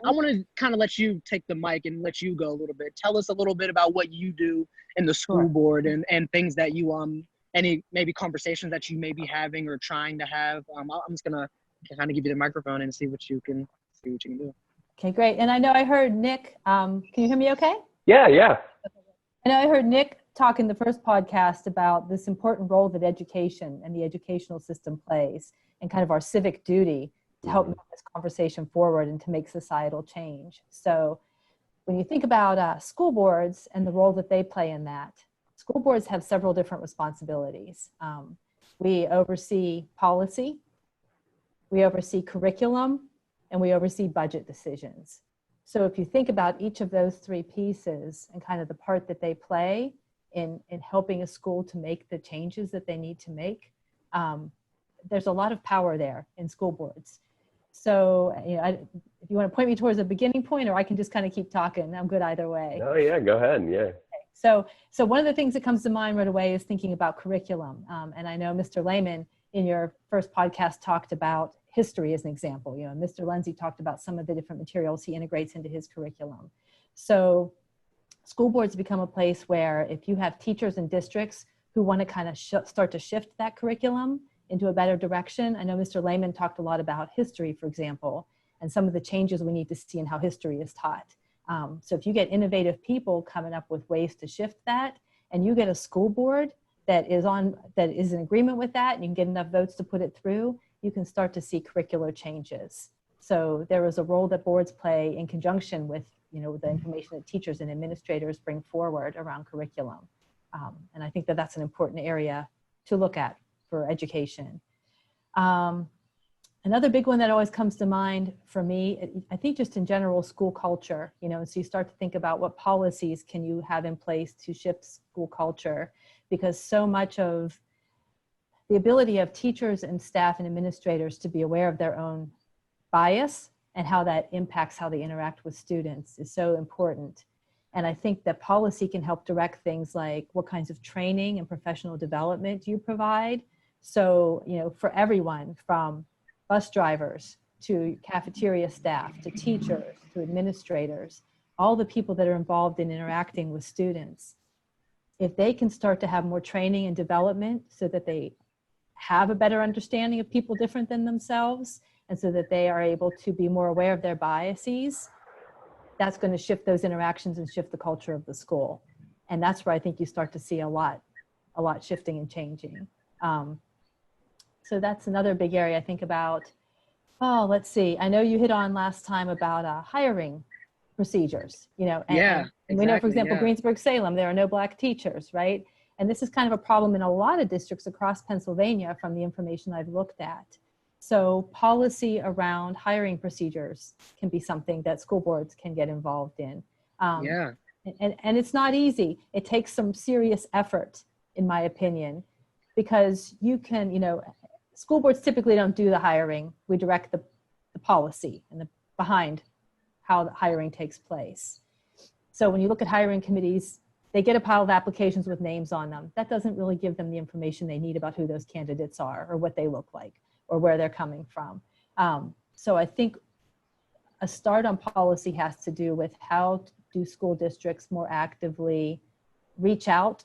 kind of let you take the mic and let you go a little bit. Tell us a little bit about what you do in the school board and things that you any maybe conversations that you may be having or trying to have. I'm just gonna kind of give you the microphone and see what you can do. Okay, great. And I know I heard Nick. Can you hear me okay? Yeah. I know I heard Nick talk in the first podcast about this important role that education and the educational system plays and kind of our civic duty to help move this conversation forward and to make societal change. So when you think about school boards and the role that they play in that, school boards have several different responsibilities. We oversee policy, we oversee curriculum, and we oversee budget decisions. So if you think about each of those three pieces and kind of the part that they play in helping a school to make the changes that they need to make, there's a lot of power there in school boards. So, if you want to point me towards a beginning point, or I can just kind of keep talking, I'm good either way. Oh yeah, go ahead. Yeah. Okay. So one of the things that comes to mind right away is thinking about curriculum. And I know Mr. Lehman in your first podcast talked about history as an example. Mr. Lindsay talked about some of the different materials he integrates into his curriculum. So school boards become a place where if you have teachers and districts who want to kind of start to shift that curriculum into a better direction. I know Mr. Lehman talked a lot about history, for example, and some of the changes we need to see in how history is taught. So if you get innovative people coming up with ways to shift that, and you get a school board that is in agreement with that, and you can get enough votes to put it through, you can start to see curricular changes. So there is a role that boards play in conjunction with, the information that teachers and administrators bring forward around curriculum. And I think that that's an important area to look at for education. Another big one that always comes to mind for me, I think just in general, school culture, so you start to think about what policies can you have in place to shift school culture, because so much of the ability of teachers and staff and administrators to be aware of their own bias and how that impacts how they interact with students is so important. And I think that policy can help direct things like what kinds of training and professional development do you provide? So, for everyone from bus drivers to cafeteria staff, to teachers, to administrators, all the people that are involved in interacting with students, if they can start to have more training and development so that they have a better understanding of people different than themselves, and so that they are able to be more aware of their biases, that's going to shift those interactions and shift the culture of the school. And that's where I think you start to see a lot shifting and changing. So that's another big area I think about. Oh, let's see. I know you hit on last time about hiring procedures, and we know, for example, Greensburg-Salem, there are no Black teachers, right? And this is kind of a problem in a lot of districts across Pennsylvania from the information I've looked at. So policy around hiring procedures can be something that school boards can get involved in. And it's not easy. It takes some serious effort, in my opinion, because you can, school boards typically don't do the hiring. We direct the policy and behind how the hiring takes place. So when you look at hiring committees, they get a pile of applications with names on them. That doesn't really give them the information they need about who those candidates are or what they look like or where they're coming from. So I think a start on policy has to do with how do school districts more actively reach out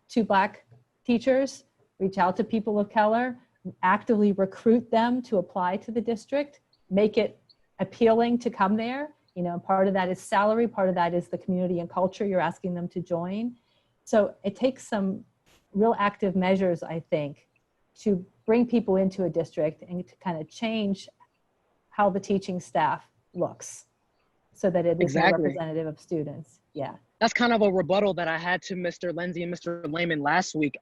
to Black teachers, reach out to people of color, actively recruit them to apply to the district, make it appealing to come there. Part of that is salary, part of that is the community and culture you're asking them to join. So it takes some real active measures, I think, to bring people into a district and to kind of change how the teaching staff looks so that it is more representative of students. Yeah. That's kind of a rebuttal that I had to Mr. Lindsay and Mr. Lehman last week.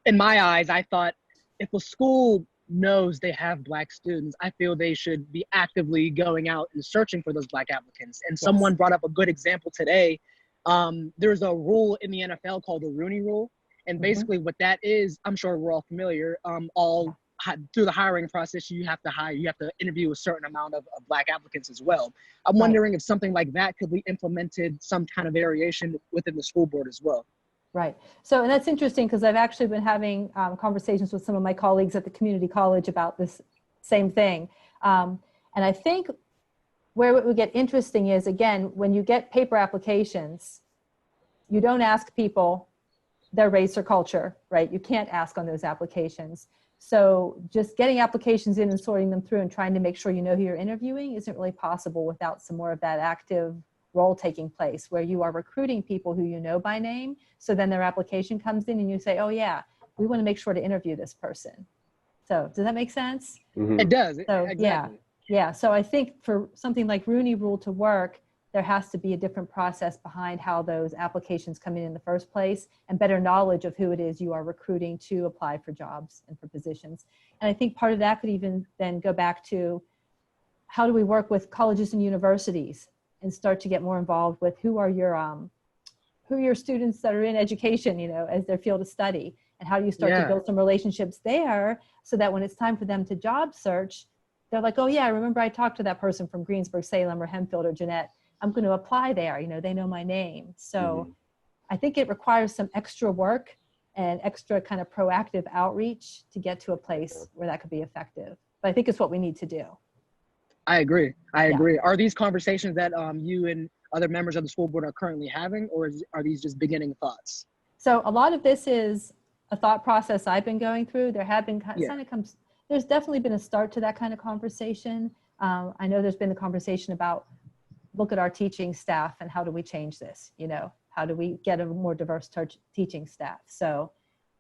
In my eyes, I thought if a school knows they have Black students, I feel they should be actively going out and searching for those Black applicants. And someone brought up a good example today. There's a rule in the NFL called the Rooney Rule. And basically what that is, I'm sure we're all familiar, through the hiring process, you have to interview a certain amount of Black applicants as well. I'm wondering if something like that could be implemented, some kind of variation within the school board as well. Right. So, and that's interesting because I've actually been having conversations with some of my colleagues at the community college about this same thing. And I think where it would get interesting is, again, when you get paper applications, you don't ask people their race or culture, right? You can't ask on those applications. So just getting applications in and sorting them through and trying to make sure you know who you're interviewing isn't really possible without some more of that active role taking place where you are recruiting people who you know by name. So then their application comes in and you say, oh yeah, we want to make sure to interview this person. So does that make sense? It does. So exactly. Yeah. So I think for something like Rooney Rule to work, there has to be a different process behind how those applications come in the first place and better knowledge of who it is you are recruiting to apply for jobs and for positions. And I think part of that could even then go back to how do we work with colleges and universities and start to get more involved with who are your students that are in education, as their field of study, and how do you start to build some relationships there so that when it's time for them to job search, they're like, oh yeah, I remember I talked to that person from Greensburg-Salem or Hempfield or Jeanette. I'm going to apply there. They know my name. So I think it requires some extra work and extra kind of proactive outreach to get to a place where that could be effective. But I think it's what we need to do. I agree. Are these conversations that you and other members of the school board are currently having, or are these just beginning thoughts? So a lot of this is a thought process I've been going through. There have been there's definitely been a start to that kind of conversation. I know there's been a conversation about look at our teaching staff and how do we change this? You know, how do we get a more diverse teaching staff? So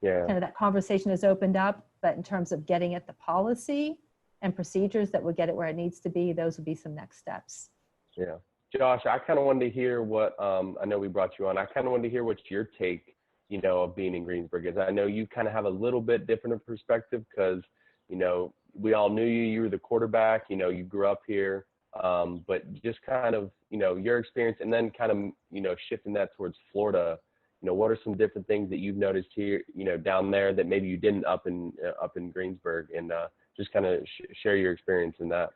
kind of that conversation has opened up, but in terms of getting at the policy and procedures that would get it where it needs to be, those would be some next steps. Yeah. Josh, I kind of wanted to hear what, I know we brought you on. I kind of wanted to hear what's your take, you know, of being in Greensburg is. I know you kind of have a little bit different of perspective because, you know, we all knew you were the quarterback, you know, you grew up here, but just kind of, you know, your experience and then kind of, you know, shifting that towards Florida, you know, what are some different things that you've noticed here, you know, down there that maybe you didn't up in Greensburg, and just kind of share your experience in that.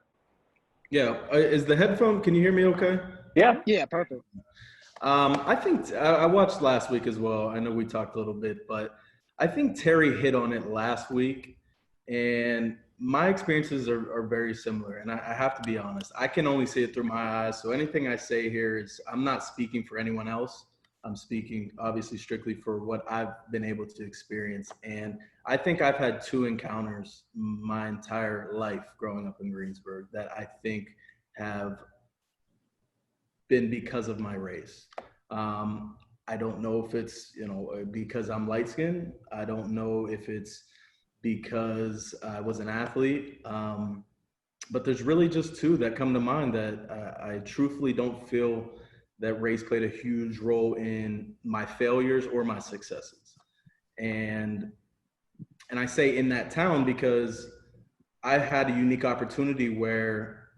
Yeah. Is the headphone, can you hear me okay? Yeah. Yeah, perfect. I think I watched last week as well. I know we talked a little bit, but I think Terry hit on it last week, and my experiences are very similar. And I have to be honest, I can only see it through my eyes. So anything I say here is, I'm not speaking for anyone else. I'm speaking obviously strictly for what I've been able to experience. And I think I've had 2 encounters my entire life growing up in Greensburg that I think have been because of my race. I don't know if it's, you know, because I'm light skinned. I don't know if it's because I was an athlete. But there's really just 2 that come to mind that I truthfully don't feel that race played a huge role in my failures or my successes. And I say in that town because I had a unique opportunity where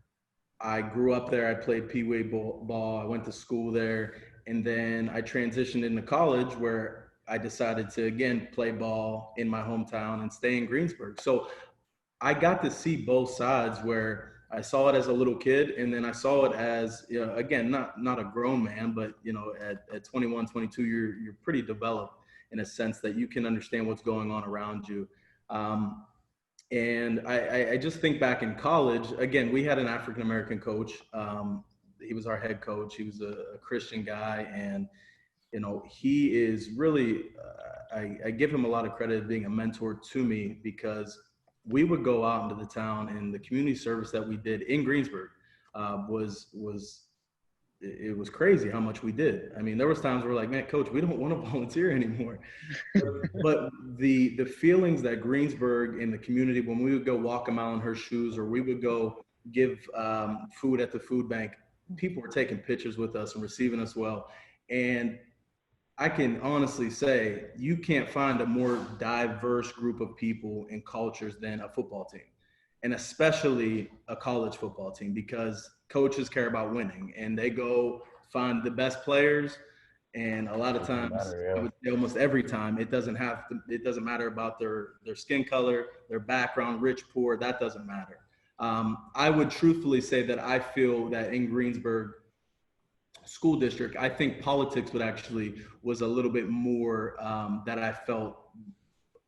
I grew up there. I played Pee Wee ball. I went to school there. And then I transitioned into college where I decided to, again, play ball in my hometown and stay in Greensburg. So I got to see both sides where I saw it as a little kid, and then I saw it as, you know, again, not a grown man, but, you know, at 21, 22, you're pretty developed in a sense that you can understand what's going on around you. And I just think back in college, again, we had an African-American coach. He was our head coach. He was a Christian guy. And, you know, he is really, I give him a lot of credit as being a mentor to me, because we would go out into the town, and the community service that we did in Greensburg it was crazy how much we did. I mean, there was times where we're like, man, coach, we don't want to volunteer anymore. But the feelings that Greensburg and the community, when we would go walk a mile in her shoes, or we would go give food at the food bank, people were taking pictures with us and receiving us well. And I can honestly say you can't find a more diverse group of people and cultures than a football team, and especially a college football team, because coaches care about winning and they go find the best players. And a lot of times, I would say almost every time, it doesn't matter about their skin color, their background, rich, poor, that doesn't matter. I would truthfully say that I feel that in Greensburg school district, I think politics was a little bit more that I felt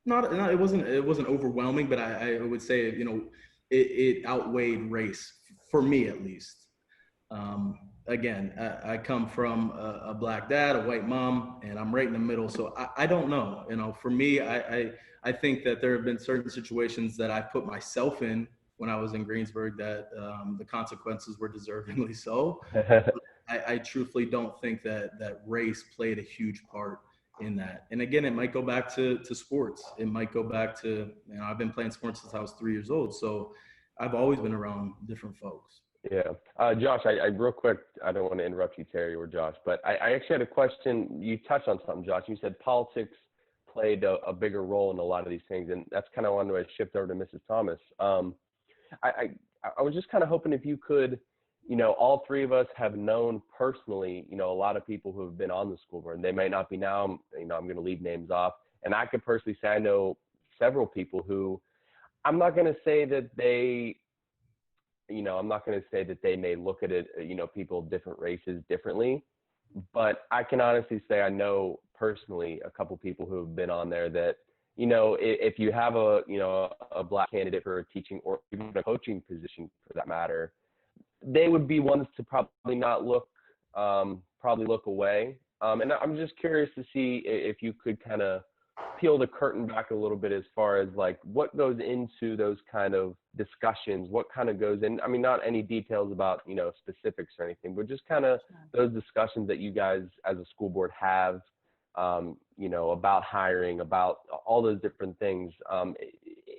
it wasn't overwhelming, but I would say, you know, it outweighed race for me, at least. Again, I come from a Black dad, a white mom, and I'm right in the middle. So I don't know, you know, for me, I think that there have been certain situations that I put myself in when I was in Greensburg that the consequences were deservingly so. I truthfully don't think that race played a huge part in that. And again, it might go back to sports. It might go back to, you know, I've been playing sports since I was 3 years old. So I've always been around different folks. Yeah. Josh, I real quick, I don't want to interrupt you, Terry or Josh, but I actually had a question. You touched on something, Josh. You said politics played a bigger role in a lot of these things. And that's kind of one way to shift over to Mrs. Thomas. I was just kind of hoping if you could, you know, all 3 of us have known personally, you know, a lot of people who have been on the school board. They may not be now, you know, I'm going to leave names off. And I could personally say I know several people who, I'm not going to say that they, you know, I'm not going to say that they may look at it, you know, people of different races differently, but I can honestly say I know personally a couple people who have been on there that, you know, if you have a, you know, a Black candidate for a teaching or even a coaching position for that matter, they would be ones to probably not look, probably look away. And I'm just curious to see if you could kind of peel the curtain back a little bit as far as like what goes into those kind of discussions, what kind of goes in, I mean, not any details about, you know, specifics or anything, but just kind of those discussions that you guys as a school board have, you know, about hiring, about all those different things.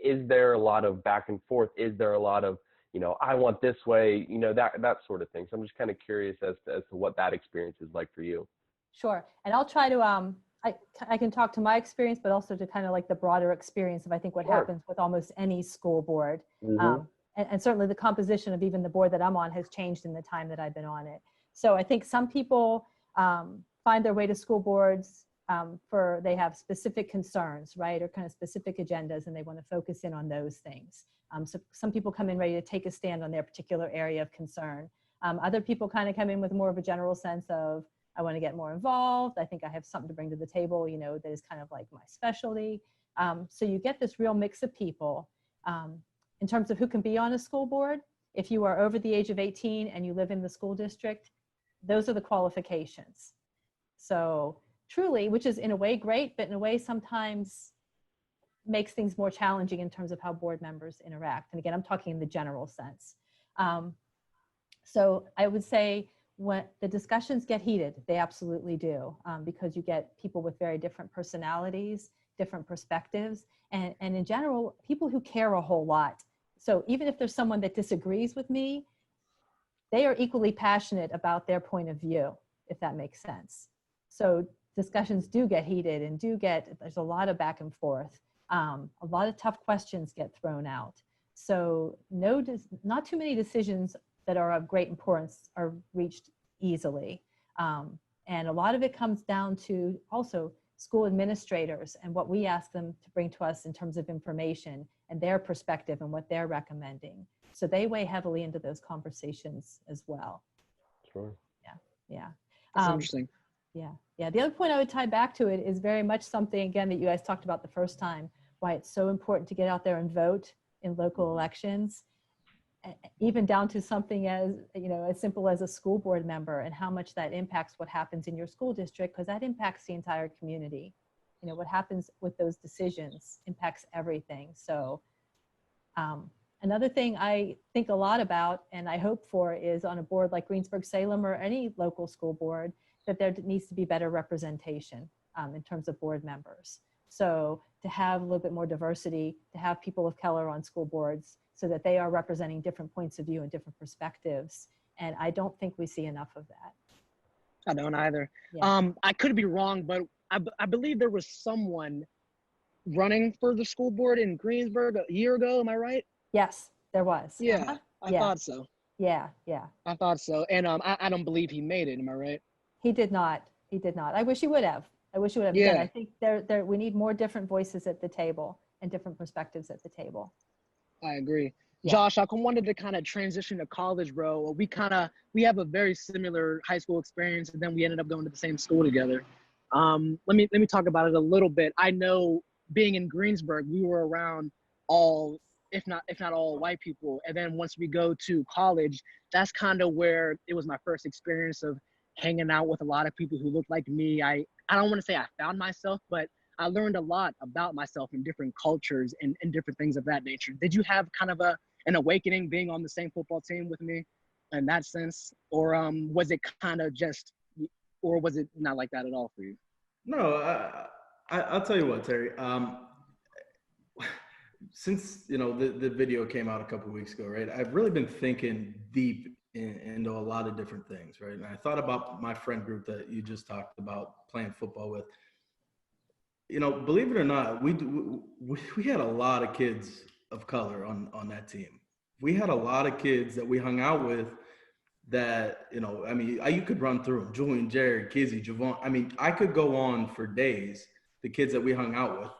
Is there a lot of back and forth? Is there a lot of, you know, I want this way, you know, that sort of thing. So I'm just kind of curious as to what that experience is like for you. Sure. And I'll try to, I can talk to my experience, but also to kind of like the broader experience of, I think, what happens with almost any school board. And certainly the composition of even the board that I'm on has changed in the time that I've been on it. So I think some people find their way to school boards for, they have specific concerns, right? Or kind of specific agendas, and they want to focus in on those things. So some people come in ready to take a stand on their particular area of concern. Other people kind of come in with more of a general sense of, I want to get more involved. I think I have something to bring to the table, you know, that is kind of like my specialty. So you get this real mix of people. In terms of who can be on a school board, if you are over the age of 18 and you live in the school district, those are the qualifications. So truly, which is in a way great, but in a way sometimes makes things more challenging in terms of how board members interact. And again, I'm talking in the general sense. So I would say, when the discussions get heated, they absolutely do, because you get people with very different personalities, different perspectives, and in general, people who care a whole lot. So even if there's someone that disagrees with me, they are equally passionate about their point of view, if that makes sense. So discussions do get heated and there's a lot of back and forth. A lot of tough questions get thrown out. So not too many decisions that are of great importance are reached easily. And a lot of it comes down to also school administrators and what we ask them to bring to us in terms of information and their perspective and what they're recommending. So they weigh heavily into those conversations as well. Sure. That's interesting. Yeah. The other point I would tie back to it is very much something, again, that you guys talked about the first time, why it's so important to get out there and vote in local elections, even down to something as, you know, as simple as a school board member and how much that impacts what happens in your school district, because that impacts the entire community. You know, what happens with those decisions impacts everything. So another thing I think a lot about and I hope for is on a board like Greensburg-Salem or any local school board, that there needs to be better representation in terms of board members. So to have a little bit more diversity, to have people of color on school boards so that they are representing different points of view and different perspectives. And I don't think we see enough of that. I don't either. Yeah. I could be wrong, but I believe there was someone running for the school board in Greensburg a year ago. Am I right? Yes, there was. Yeah, I thought so. Yeah. I thought so. And I don't believe he made it. Am I right? He did not. I wish he would have. Yeah. Again, I think we need more different voices at the table and different perspectives at the table. I agree. Yeah. Josh, I wanted to kind of transition to college, bro. We have a very similar high school experience, and then we ended up going to the same school together. Let me talk about it a little bit. I know being in Greensburg, we were around all, if not all, white people. And then once we go to college, that's kind of where it was my first experience of hanging out with a lot of people who looked like me. I don't want to say I found myself, but I learned a lot about myself in different cultures and different things of that nature. Did you have kind of an awakening being on the same football team with me in that sense? Or was it kind of just, or was it not like that at all for you? No, I'll tell you what, Terry. Since, you know, the video came out a couple of weeks ago, right? I've really been thinking deep into a lot of different things, right? And I thought about my friend group that you just talked about playing football with. You know, believe it or not, we had a lot of kids of color on that team. We had a lot of kids that we hung out with that, you know, I mean, you could run through them. Julian, Jared, Kizzy, Javon. I mean, I could go on for days, the kids that we hung out with,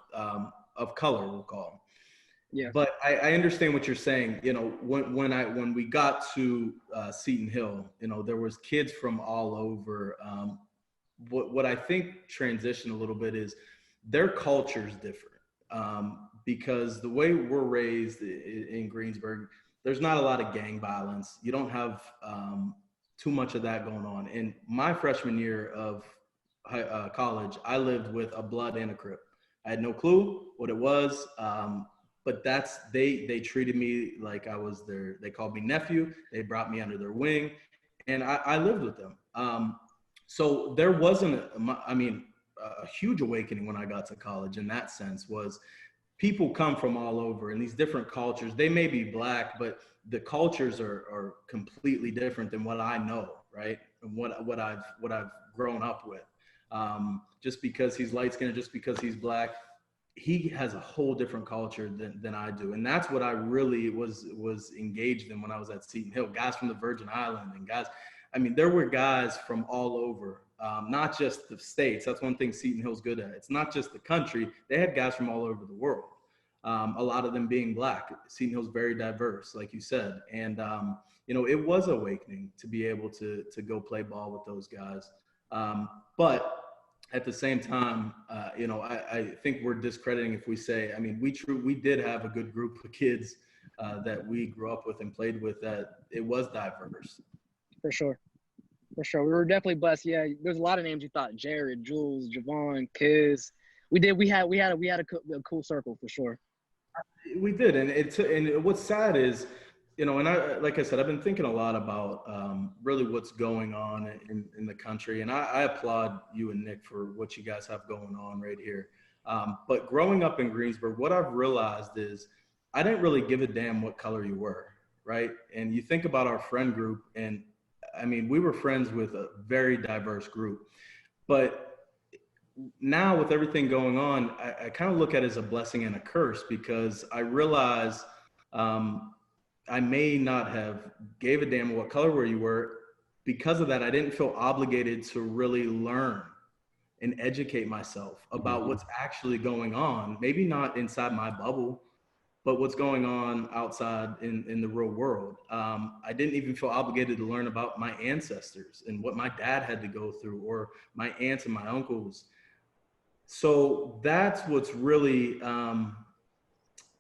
of color, we'll call them. Yeah. But I understand what you're saying. You know, when we got to Seton Hill, you know, there was kids from all over. What I think transitioned a little bit is their culture is different, because the way we're raised in Greensburg, there's not a lot of gang violence. You don't have too much of that going on. In my freshman year of college, I lived with a Blood and a Crip. I had no clue what it was. But they treated me like I was they called me nephew. They brought me under their wing, and I lived with them. So there wasn't, a huge awakening when I got to college in that sense. Was people come from all over, and these different cultures, they may be Black, but the cultures are completely different than what I know, right? And what I've grown up with. Just because he's light skinned, just because he's Black, he has a whole different culture than I do. And that's what I really was engaged in when I was at Seton Hill. Guys from the Virgin Islands, and guys, there were guys from all over, not just the States. That's one thing Seton Hill's good at. It's not just the country. They had guys from all over the world. A lot of them being Black. Seton Hill's very diverse, like you said. And, it was awakening to be able to go play ball with those guys. But at the same time, I think we're discrediting if we say, we did have a good group of kids that we grew up with and played with, that it was diverse. For sure. We were definitely blessed. Yeah, there's a lot of names you thought: Jared, Jules, Javon, Kiz. We had a cool circle for sure. We did, and what's sad is, and like I said, I've been thinking a lot about really what's going on in the country, and I applaud you and Nick for what you guys have going on right here. But growing up in Greensburg, what I've realized is I didn't really give a damn what color you were, right? And you think about our friend group, and we were friends with a very diverse group. But now with everything going on, I kind of look at it as a blessing and a curse, because I realize I may not have gave a damn what color where you were. Because of that, I didn't feel obligated to really learn and educate myself about what's actually going on. Maybe not inside my bubble, but what's going on outside in the real world. I didn't even feel obligated to learn about my ancestors and what my dad had to go through, or my aunts and my uncles. So that's what's really kind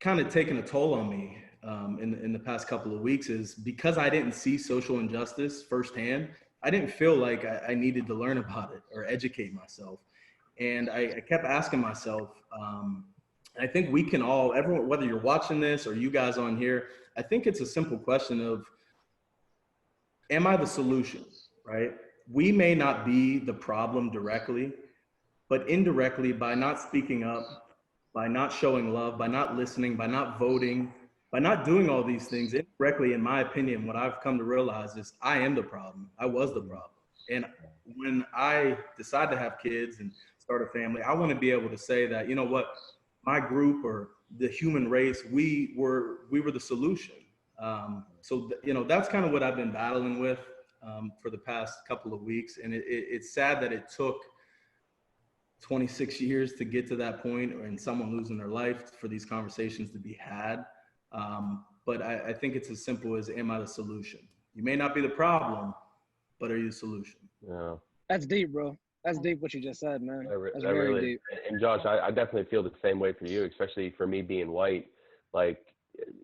of taken a toll on me in the past couple of weeks, is because I didn't see social injustice firsthand. I didn't feel like I needed to learn about it or educate myself. And I kept asking myself, I think we can all, everyone, whether you're watching this or you guys on here, I think it's a simple question of, am I the solution, right? We may not be the problem directly, but indirectly, by not speaking up, by not showing love, by not listening, by not voting, by not doing all these things, indirectly, in my opinion, what I've come to realize is I am the problem. I was the problem. And when I decide to have kids and start a family, I want to be able to say that, you know what, my group or the human race, we were the solution. So that's kind of what I've been battling with for the past couple of weeks. And it's sad that it took 26 years to get to that point, and someone losing their life for these conversations to be had. But I think it's as simple as, am I the solution? You may not be the problem, but are you the solution? Yeah. That's deep, bro. That's deep what you just said, man. That's very really deep. And Josh, I definitely feel the same way for you, especially for me being white. Like,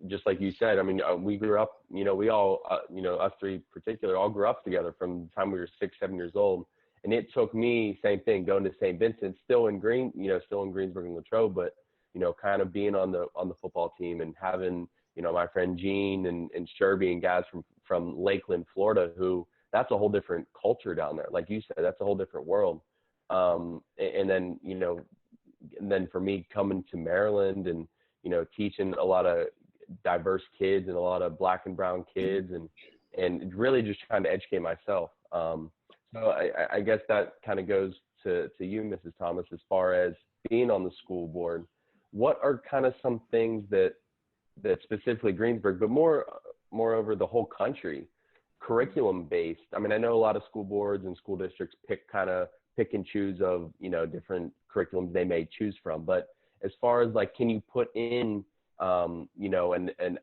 just like you said, we grew up, we all, us three in particular, all grew up together from the time we were 6, 7 years old. And it took me, same thing, going to St. Vincent, still in Greensburg and Latrobe, but, kind of being on the football team and having, my friend Gene and Sheryl and guys from Lakeland, Florida, who, that's a whole different culture down there. Like you said, that's a whole different world. And then, and then for me coming to Maryland and, teaching a lot of diverse kids and a lot of Black and brown kids and really just trying to educate myself. So I guess that kind of goes to you, Mrs. Thomas, as far as being on the school board. What are kind of some things that specifically Greensburg, but moreover the whole country, curriculum based? I know a lot of school boards and school districts pick and choose of, different curriculums they may choose from. But as far as like, can you put in, an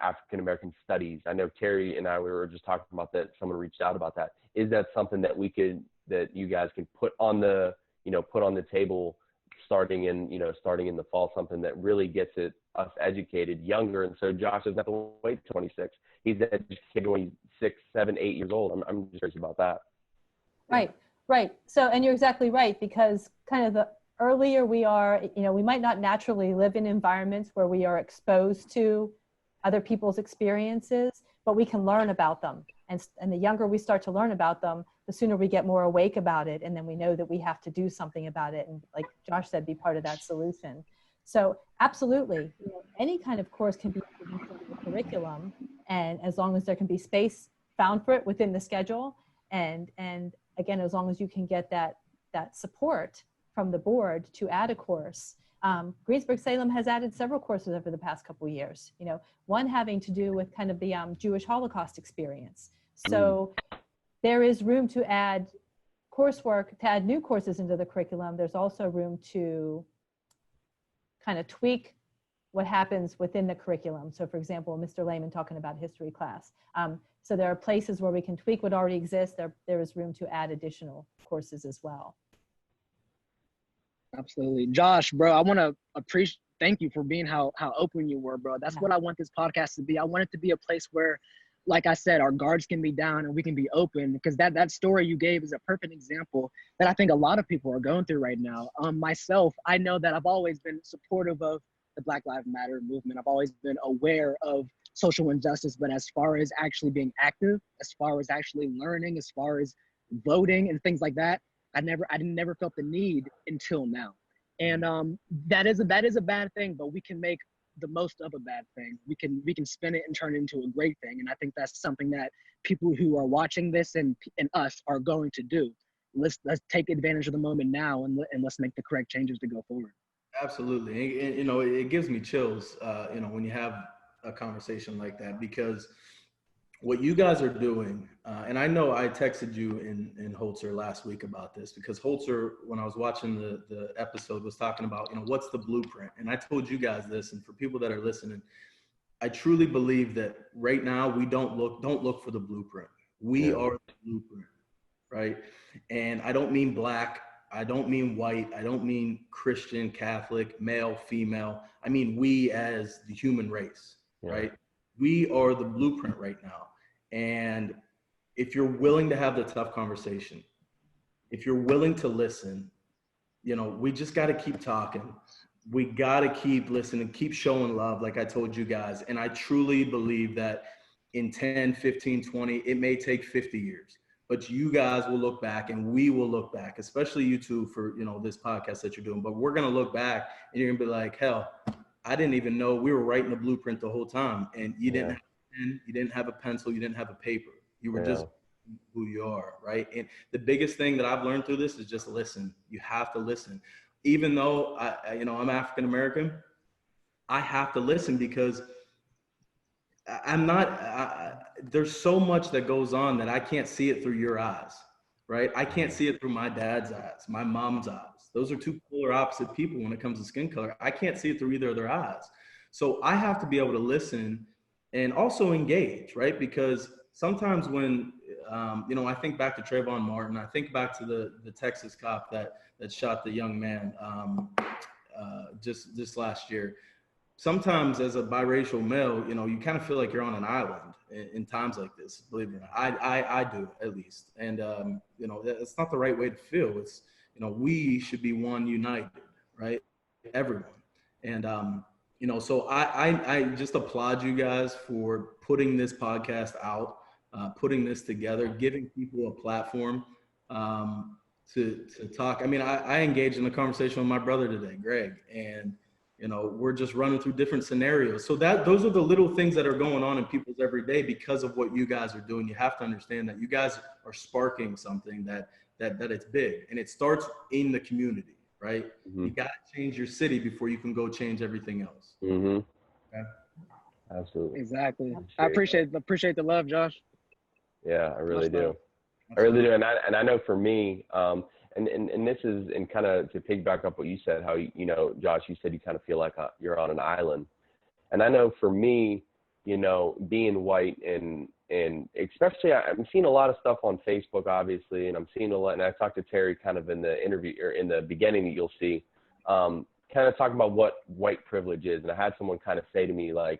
African-American studies? I know Terry and I, we were just talking about that. Someone reached out about that. Is that something that you guys can put on the table starting in the fall, something that really gets us educated younger? And so Josh doesn't have to wait till 26. He's educated when he's 6, 7, 8 years old. I'm just curious about that. Right. So, and you're exactly right, because kind of earlier we are, we might not naturally live in environments where we are exposed to other people's experiences, but we can learn about them. And the younger we start to learn about them, the sooner we get more awake about it. And then we know that we have to do something about it. And like Josh said, be part of that solution. So absolutely, any kind of course can be introduced into the curriculum. And as long as there can be space found for it within the schedule. And again, as long as you can get that support from the board to add a course. Greensburg-Salem has added several courses over the past couple of years, one having to do with kind of the Jewish Holocaust experience. So there is room to add coursework, to add new courses into the curriculum. There's also room to kind of tweak what happens within the curriculum. So for example, Mr. Lehman talking about history class. So there are places where we can tweak what already exists. There is room to add additional courses as well. Absolutely. Josh, bro, I want to thank you for being how open you were, bro. That's what I want this podcast to be. I want it to be a place where, like I said, our guards can be down and we can be open, because that story you gave is a perfect example that I think a lot of people are going through right now. Myself, I know that I've always been supportive of the Black Lives Matter movement. I've always been aware of social injustice, but as far as actually being active, as far as actually learning, as far as voting and things like that, I never felt the need until now. And that is a bad thing, but we can make the most of a bad thing. We can spin it and turn it into a great thing. And I think that's something that people who are watching this and us are going to do. Let's take advantage of the moment now and let's make the correct changes to go forward. Absolutely. And it gives me chills, when you have a conversation like that, because what you guys are doing, and I know I texted you in Holzer last week about this, because Holzer, when I was watching the episode, was talking about, what's the blueprint? And I told you guys this, and for people that are listening, I truly believe that right now we don't look for the blueprint. We are the blueprint, right? And I don't mean Black, I don't mean white, I don't mean Christian, Catholic, male, female. I mean we as the human race, right? We are the blueprint right now. And if you're willing to have the tough conversation, if you're willing to listen, we just got to keep talking. We got to keep listening, keep showing love, like I told you guys. And I truly believe that in 10, 15, 20, it may take 50 years, but you guys will look back and we will look back, especially you two for, this podcast that you're doing. But we're going to look back and you're going to be like, hell, I didn't even know we were writing the blueprint the whole time. And you didn't have a pen, you didn't have a pencil, you didn't have a paper. You were just who you are, right? And the biggest thing that I've learned through this is just listen. You have to listen. Even though I'm African American, I have to listen, because there's so much that goes on that I can't see it through your eyes, right? I can't see it through my dad's eyes, my mom's eyes. Those are two polar opposite people when it comes to skin color. I can't see it through either of their eyes. So I have to be able to listen and also engage, right? Because sometimes when, I think back to Trayvon Martin, I think back to the Texas cop that shot the young man just last year. Sometimes as a biracial male, you kind of feel like you're on an island in times like this, believe it or not. I do, at least. And, it's not the right way to feel. It's, we should be one united, right? Everyone. And, so I just applaud you guys for putting this podcast out, putting this together, giving people a platform to talk. I mean, I engaged in a conversation with my brother today, Greg, and we're just running through different scenarios. So those are the little things that are going on in people's everyday because of what you guys are doing. You have to understand that you guys are sparking something that it's big, and it starts in the community, right? You got to change your city before you can go change everything else. Okay? Absolutely. Exactly. I appreciate the love, Josh. Yeah, I really do. I really do. And I know for me, and this is, and kind of to piggyback up what you said, how, Josh, you said you kind of feel like you're on an island. And I know for me, being white and especially I'm seeing a lot of stuff on Facebook, obviously, and I'm seeing a lot, and I talked to Terry kind of in the interview, or in the beginning, that you'll see, kind of talking about what white privilege is. And I had someone kind of say to me, like,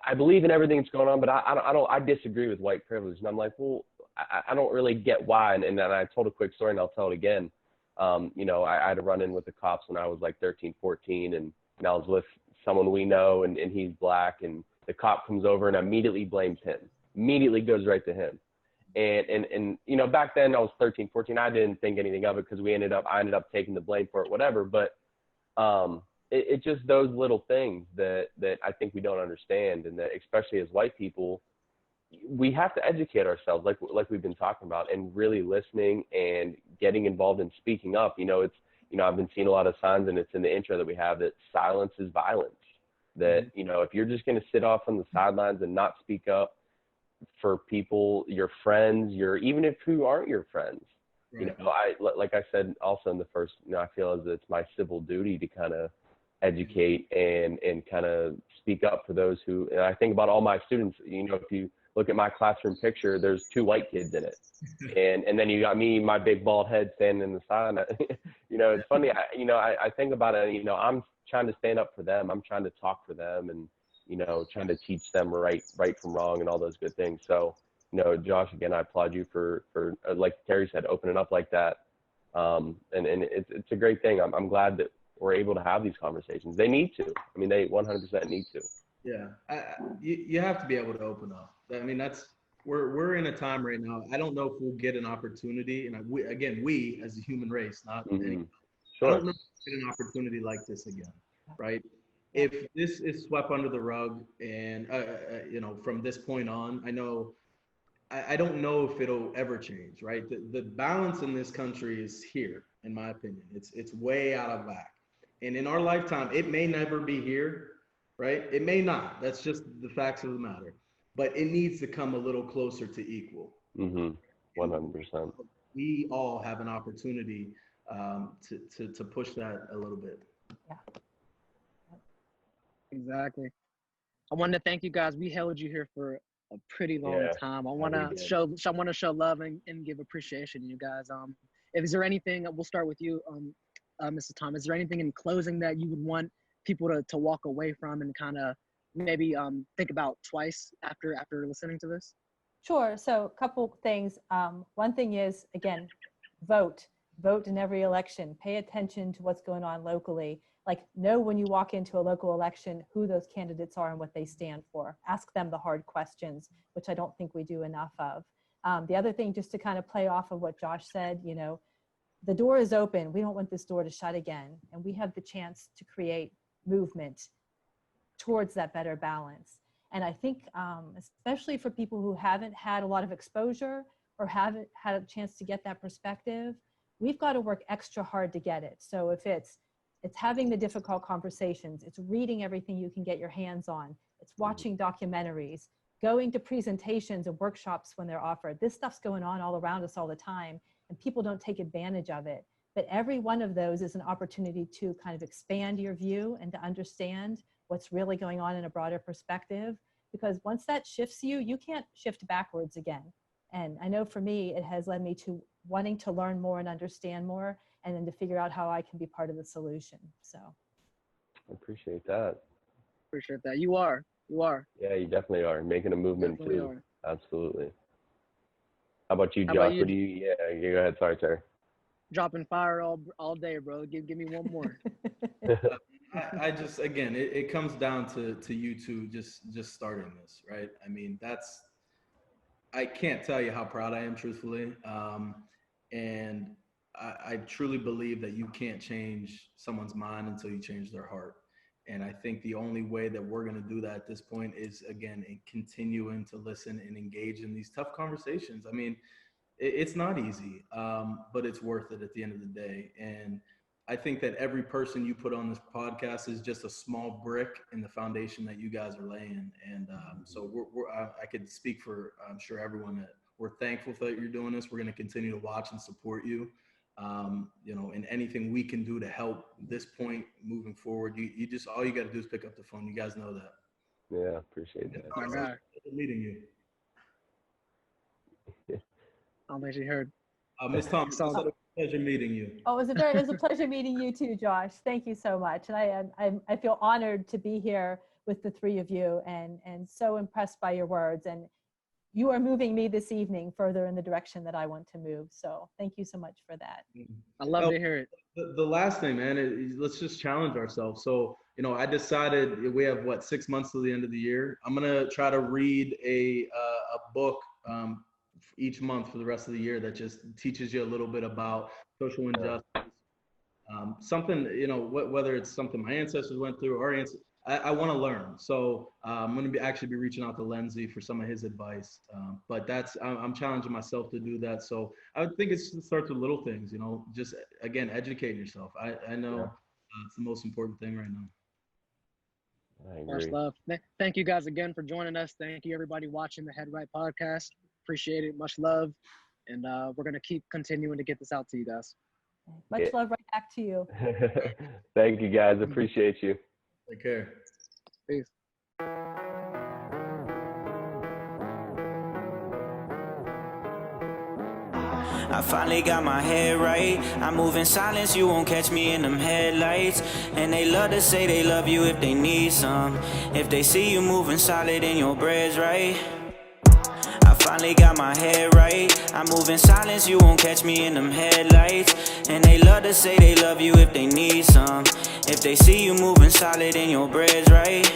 I believe in everything that's going on, but I disagree with white privilege. And I'm like, well, I don't really get why. And then I told a quick story, and I'll tell it again. You know, I had a run-in with the cops when I was like 13, 14, and I was with someone we know, and he's black, and the cop comes over and immediately blames him, immediately goes right to him. And you know, back then I was 13, 14, I didn't think anything of it because I ended up taking the blame for it, whatever. But it's just those little things that I think we don't understand, and that especially as white people, we have to educate ourselves, like we've been talking about, and really listening and getting involved in speaking up. You know, I've been seeing a lot of signs, and it's in the intro that we have, that silence is violence. That, you know, if you're just going to sit off on the sidelines and not speak up for people, your friends, even if who aren't your friends, right. You know, like I said also in the first, you know, I feel as it's my civil duty to kind of educate and kind of speak up for those who, and I think about all my students. You know, if you look at my classroom picture, there's 2 white kids in it. And then you got me, my big bald head standing in the side. You know, it's funny, I think about it, you know, I'm trying to stand up for them. I'm trying to talk for them, and, you know, trying to teach them right from wrong and all those good things. So, you know, Josh, again, I applaud you for like Terry said, opening up like that. And it's a great thing. I'm glad that we're able to have these conversations. They need to. I mean, they 100% need to. Yeah, you have to be able to open up. I mean, we're in a time right now. I don't know if we'll get an opportunity, and we as a human race, not any, Sure. I don't know if we'll get an opportunity like this again, right? If this is swept under the rug, and you know, from this point on, I don't know if it'll ever change, right? The balance in this country is here, in my opinion. It's way out of whack, and in our lifetime, it may never be here. Right? It may not. That's just the facts of the matter. But it needs to come a little closer to equal. 100%. We all have an opportunity to push that a little bit. Yeah. Exactly. I want to thank you guys. We held you here for a pretty long time. I want to show love and give appreciation to you guys. Is there anything? We'll start with you, Mrs. Tom. Is there anything in closing that you would want people to walk away from and kind of maybe think about twice after listening to this? Sure. So a couple things. One thing is, again, vote in every election. Pay attention to what's going on locally. Like, know when you walk into a local election who those candidates are and what they stand for. Ask them the hard questions, which I don't think we do enough of. The other thing, just to kind of play off of what Josh said, you know, the door is open. We don't want this door to shut again. And we have the chance to create movement towards that better balance. And I think, especially for people who haven't had a lot of exposure or haven't had a chance to get that perspective, we've got to work extra hard to get it. So if it's having the difficult conversations, it's reading everything you can get your hands on, it's watching documentaries, going to presentations and workshops when they're offered. This stuff's going on all around us all the time, and people don't take advantage of it. But every one of those is an opportunity to kind of expand your view and to understand what's really going on in a broader perspective. Because once that shifts you, you can't shift backwards again. And I know for me, it has led me to wanting to learn more and understand more, and then to figure out how I can be part of the solution. So I appreciate that. Appreciate that. You are. Yeah, you definitely are. Making a movement Definitely too. are. Absolutely. How about you, Josh? About you? What do you, go ahead. Sorry, Terry. Dropping fire all day, bro. Give me one more. I just, again, it comes down to you two just starting this, right? I mean, I can't tell you how proud I am, truthfully. And I truly believe that you can't change someone's mind until you change their heart. And I think the only way that we're going to do that at this point is, again, in continuing to listen and engage in these tough conversations. I mean, it's not easy, but it's worth it at the end of the day. And I think that every person you put on this podcast is just a small brick in the foundation that you guys are laying. And so I could speak for, I'm sure, everyone, that we're thankful that you're doing this. We're going to continue to watch and support you. You know, and anything we can do to help this point moving forward, you just, all you got to do is pick up the phone. You guys know that. Yeah, appreciate that. My God. Meeting you. I don't think she heard. Ms. Thomas, it's a pleasure meeting you. Oh, it was a pleasure meeting you too, Josh. Thank you so much. And I feel honored to be here with the three of you, and so impressed by your words. And you are moving me this evening further in the direction that I want to move. So thank you so much for that. I love to hear it. The last thing, man, is let's just challenge ourselves. So, I decided we have 6 months to the end of the year. I'm going to try to read a book each month for the rest of the year that just teaches you a little bit about social injustice. Something, whether it's something my ancestors went through or our ancestors, I want to learn. So I'm going to actually be reaching out to Lindsay for some of his advice. But I'm challenging myself to do that. So I would think it starts with little things, just, again, educating yourself. I know it's the most important thing right now. I agree. Much love. Thank you guys again for joining us. Thank you, everybody watching the Head Right podcast. Appreciate it. Much love. And we're going to keep continuing to get this out to you guys. Much love right back to you. Thank you, guys. Appreciate you. Take care. Peace. I finally got my head right. I move in silence, you won't catch me in them headlights. And they love to say they love you if they need some. If they see you moving solid and your bread's right. I finally got my head right. I move in silence, you won't catch me in them headlights. And they love to say they love you if they need some. If they see you moving solid and your bread's right.